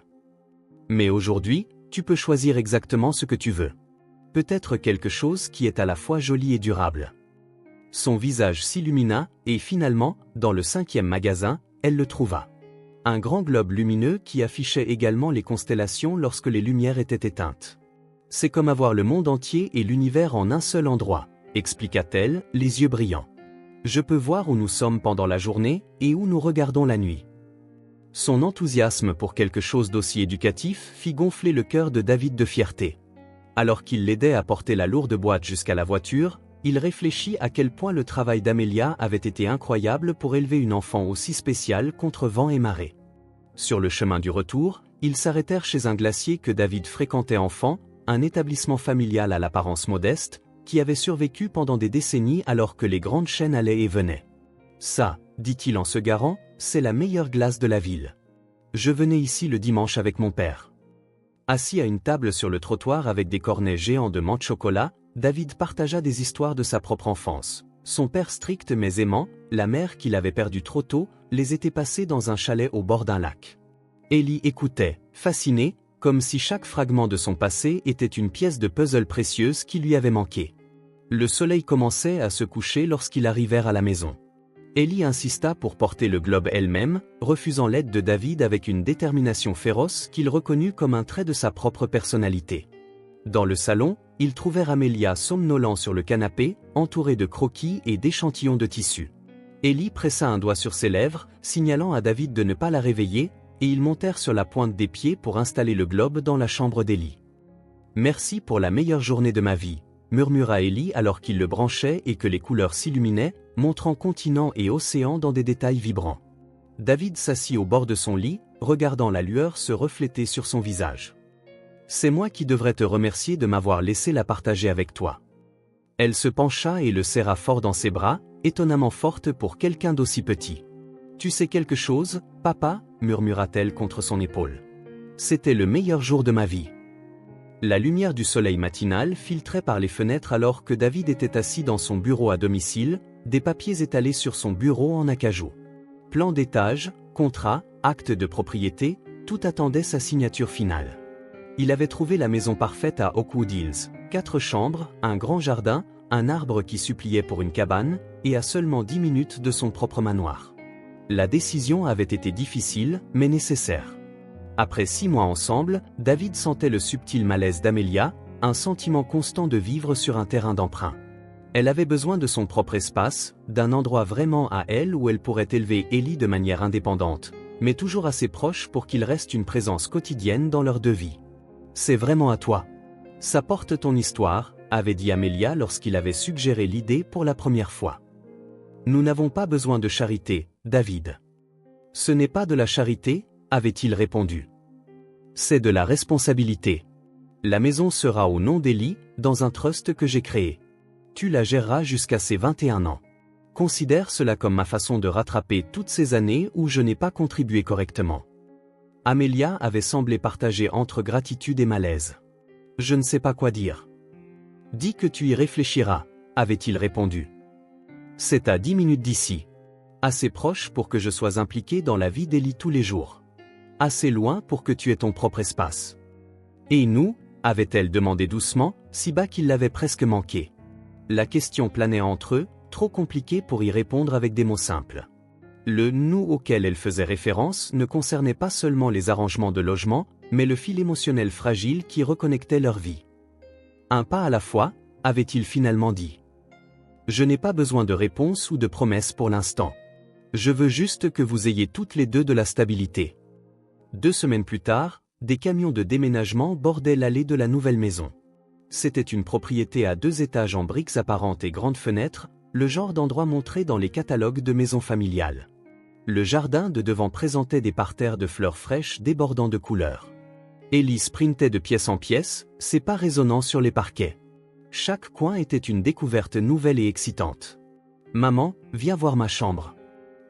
Mais aujourd'hui, tu peux choisir exactement ce que tu veux. Peut-être quelque chose qui est à la fois joli et durable. Son visage s'illumina, et finalement, dans le 5e magasin, elle le trouva. Un grand globe lumineux qui affichait également les constellations lorsque les lumières étaient éteintes. C'est comme avoir le monde entier et l'univers en un seul endroit, expliqua-t-elle, les yeux brillants. Je peux voir où nous sommes pendant la journée et où nous regardons la nuit. Son enthousiasme pour quelque chose d'aussi éducatif fit gonfler le cœur de David de fierté. Alors qu'il l'aidait à porter la lourde boîte jusqu'à la voiture, il réfléchit à quel point le travail d'Amelia avait été incroyable pour élever une enfant aussi spéciale contre vent et marée. Sur le chemin du retour, ils s'arrêtèrent chez un glacier que David fréquentait enfant, un établissement familial à l'apparence modeste, qui avait survécu pendant des décennies alors que les grandes chaînes allaient et venaient. « Ça, » dit-il en se garant, « c'est la meilleure glace de la ville. Je venais ici le dimanche avec mon père. » Assis à une table sur le trottoir avec des cornets géants de menthe chocolat, David partagea des histoires de sa propre enfance. Son père strict mais aimant, la mère qu'il avait perdue trop tôt, les était passés dans un chalet au bord d'un lac. Ellie écoutait, fascinée, comme si chaque fragment de son passé était une pièce de puzzle précieuse qui lui avait manqué. Le soleil commençait à se coucher lorsqu'ils arrivèrent à la maison. Ellie insista pour porter le globe elle-même, refusant l'aide de David avec une détermination féroce qu'il reconnut comme un trait de sa propre personnalité. Dans le salon, ils trouvèrent Amelia somnolent sur le canapé, entourée de croquis et d'échantillons de tissu. Ellie pressa un doigt sur ses lèvres, signalant à David de ne pas la réveiller, et ils montèrent sur la pointe des pieds pour installer le globe dans la chambre d'Ellie. « Merci pour la meilleure journée de ma vie », murmura Ellie alors qu'il le branchait et que les couleurs s'illuminaient, montrant continent et océan dans des détails vibrants. David s'assit au bord de son lit, regardant la lueur se refléter sur son visage. « C'est moi qui devrais te remercier de m'avoir laissé la partager avec toi. Elle se pencha et le serra fort dans ses bras, étonnamment forte pour quelqu'un d'aussi petit. « Tu sais quelque chose, papa ?» murmura-t-elle contre son épaule. « C'était le meilleur jour de ma vie. » La lumière du soleil matinal filtrait par les fenêtres alors que David était assis dans son bureau à domicile, des papiers étalés sur son bureau en acajou. Plan d'étage, contrat, acte de propriété, tout attendait sa signature finale. Il avait trouvé la maison parfaite à Oakwood Hills, 4 chambres, un grand jardin, un arbre qui suppliait pour une cabane, et à seulement 10 minutes de son propre manoir. La décision avait été difficile, mais nécessaire. Après 6 mois ensemble, David sentait le subtil malaise d'Amelia, un sentiment constant de vivre sur un terrain d'emprunt. Elle avait besoin de son propre espace, d'un endroit vraiment à elle où elle pourrait élever Ellie de manière indépendante, mais toujours assez proche pour qu'il reste une présence quotidienne dans leurs deux vies. « C'est vraiment à toi. Ça porte ton histoire », avait dit Amelia lorsqu'il avait suggéré l'idée pour la première fois. « Nous n'avons pas besoin de charité, David. »« Ce n'est pas de la charité », avait-il répondu. « C'est de la responsabilité. La maison sera au nom d'Ellie, dans un trust que j'ai créé. Tu la géreras jusqu'à ses 21 ans. Considère cela comme ma façon de rattraper toutes ces années où je n'ai pas contribué correctement. » Amelia avait semblé partager entre gratitude et malaise. « Je ne sais pas quoi dire. »« Dis que tu y réfléchiras, » avait-il répondu. « C'est à 10 minutes d'ici. Assez proche pour que je sois impliqué dans la vie d'Ellie tous les jours. Assez loin pour que tu aies ton propre espace. » « Et nous ?» avait-elle demandé doucement, si bas qu'il l'avait presque manqué. La question planait entre eux, trop compliquée pour y répondre avec des mots simples. Le « nous » auquel elle faisait référence ne concernait pas seulement les arrangements de logement, mais le fil émotionnel fragile qui reconnectait leur vie. « Un pas à la fois » avait-il finalement dit. « Je n'ai pas besoin de réponse ou de promesses pour l'instant. Je veux juste que vous ayez toutes les deux de la stabilité. » 2 semaines plus tard, des camions de déménagement bordaient l'allée de la nouvelle maison. C'était une propriété à 2 étages en briques apparentes et grandes fenêtres, le genre d'endroit montré dans les catalogues de maisons familiales. Le jardin de devant présentait des parterres de fleurs fraîches débordant de couleurs. Ellie sprintait de pièce en pièce, ses pas résonnant sur les parquets. Chaque coin était une découverte nouvelle et excitante. « Maman, viens voir ma chambre.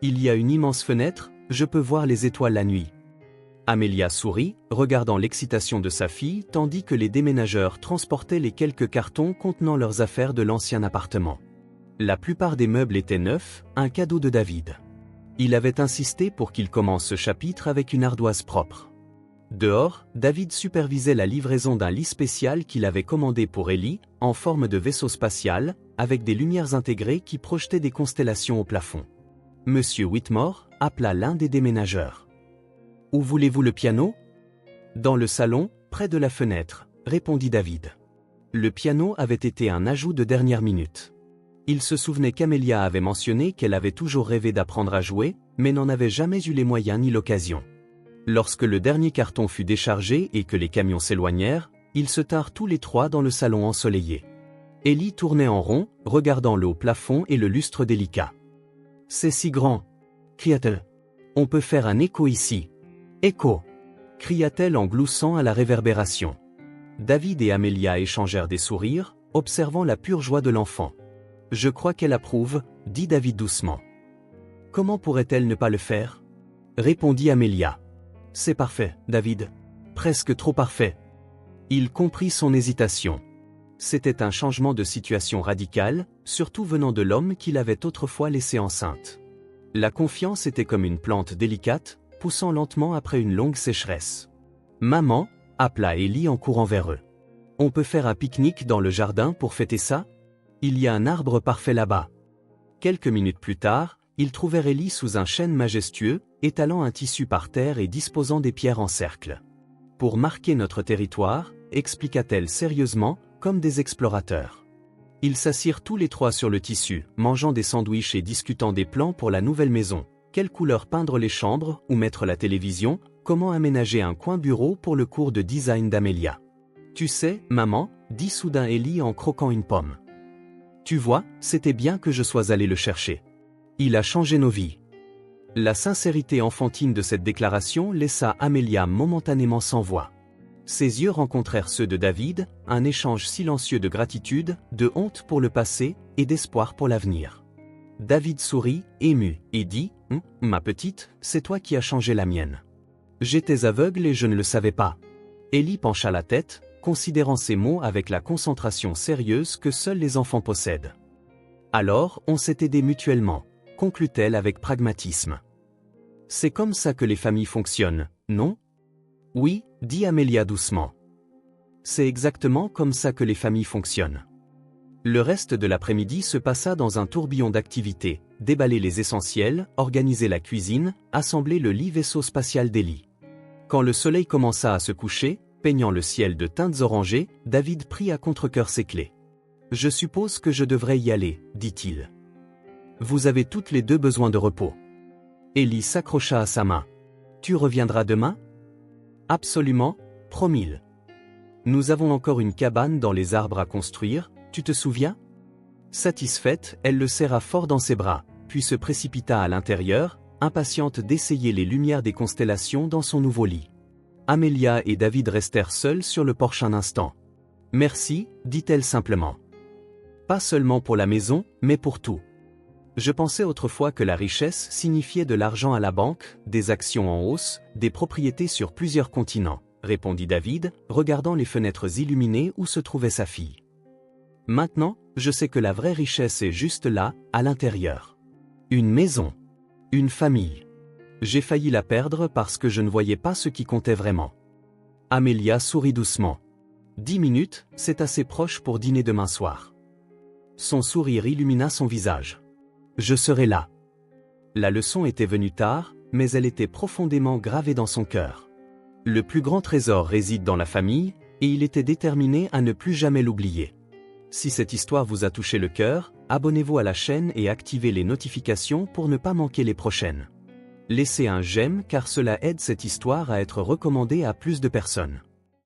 Il y a une immense fenêtre, je peux voir les étoiles la nuit. » Amelia sourit, regardant l'excitation de sa fille tandis que les déménageurs transportaient les quelques cartons contenant leurs affaires de l'ancien appartement. La plupart des meubles étaient neufs, un cadeau de David. Il avait insisté pour qu'il commence ce chapitre avec une ardoise propre. Dehors, David supervisait la livraison d'un lit spécial qu'il avait commandé pour Ellie, en forme de vaisseau spatial, avec des lumières intégrées qui projetaient des constellations au plafond. Monsieur Whitmore appela l'un des déménageurs. « Où voulez-vous le piano ?»« Dans le salon, près de la fenêtre, » répondit David. Le piano avait été un ajout de dernière minute. Il se souvenait qu'Amelia avait mentionné qu'elle avait toujours rêvé d'apprendre à jouer, mais n'en avait jamais eu les moyens ni l'occasion. Lorsque le dernier carton fut déchargé et que les camions s'éloignèrent, ils se tinrent tous les trois dans le salon ensoleillé. Ellie tournait en rond, regardant le haut plafond et le lustre délicat. « C'est si grand !» cria-t-elle. « On peut faire un écho ici. » « Écho !» cria-t-elle en gloussant à la réverbération. David et Amelia échangèrent des sourires, observant la pure joie de l'enfant. « Je crois qu'elle approuve, » dit David doucement. « Comment pourrait-elle ne pas le faire ?» répondit Amelia. « C'est parfait, David. Presque trop parfait. » Il comprit son hésitation. C'était un changement de situation radical, surtout venant de l'homme qu'il avait autrefois laissé enceinte. La confiance était comme une plante délicate, poussant lentement après une longue sécheresse. « Maman » appela Ellie en courant vers eux. « On peut faire un pique-nique dans le jardin pour fêter ça ? Il y a un arbre parfait là-bas. » Quelques minutes plus tard, ils trouvèrent Ellie sous un chêne majestueux, étalant un tissu par terre et disposant des pierres en cercle. « Pour marquer notre territoire » expliqua-t-elle sérieusement, comme des explorateurs. Ils s'assirent tous les trois sur le tissu, mangeant des sandwichs et discutant des plans pour la nouvelle maison. Quelle couleur peindre les chambres, où mettre la télévision, comment aménager un coin bureau pour le cours de design d'Amelia. « Tu sais, maman » dit soudain Ellie en croquant une pomme. « Tu vois, c'était bien que je sois allé le chercher. Il a changé nos vies. » La sincérité enfantine de cette déclaration laissa Amelia momentanément sans voix. Ses yeux rencontrèrent ceux de David, un échange silencieux de gratitude, de honte pour le passé et d'espoir pour l'avenir. David sourit, ému, et dit « Ma petite, c'est toi qui as changé la mienne. J'étais aveugle et je ne le savais pas. » Élie pencha la tête, considérant ces mots avec la concentration sérieuse que seuls les enfants possèdent. « Alors, on s'est aidés mutuellement, » conclut-elle avec pragmatisme. « C'est comme ça que les familles fonctionnent, non ? » « Oui, » dit Amélia doucement. « C'est exactement comme ça que les familles fonctionnent. » Le reste de l'après-midi se passa dans un tourbillon d'activités, déballer les essentiels, organiser la cuisine, assembler le lit vaisseau spatial d'Élie. Quand le soleil commença à se coucher, peignant le ciel de teintes orangées, David prit à contre-cœur ses clés. « Je suppose que je devrais y aller, » dit-il. « Vous avez toutes les deux besoin de repos. » Élie s'accrocha à sa main. « Tu reviendras demain ? » « Absolument, promis. Nous avons encore une cabane dans les arbres à construire, tu te souviens ? » Satisfaite, elle le serra fort dans ses bras, puis se précipita à l'intérieur, impatiente d'essayer les lumières des constellations dans son nouveau lit. Amélia et David restèrent seuls sur le porche un instant. « Merci, » dit-elle simplement. « Pas seulement pour la maison, mais pour tout. Je pensais autrefois que la richesse signifiait de l'argent à la banque, des actions en hausse, des propriétés sur plusieurs continents, » répondit David, regardant les fenêtres illuminées où se trouvait sa fille. « Maintenant, je sais que la vraie richesse est juste là, à l'intérieur. Une maison. Une famille. J'ai failli la perdre parce que je ne voyais pas ce qui comptait vraiment. » Amélia sourit doucement. « 10 minutes, c'est assez proche pour dîner demain soir. » Son sourire illumina son visage. « Je serai là. » La leçon était venue tard, mais elle était profondément gravée dans son cœur. Le plus grand trésor réside dans la famille, et il était déterminé à ne plus jamais l'oublier. Si cette histoire vous a touché le cœur, abonnez-vous à la chaîne et activez les notifications pour ne pas manquer les prochaines. Laissez un j'aime car cela aide cette histoire à être recommandée à plus de personnes.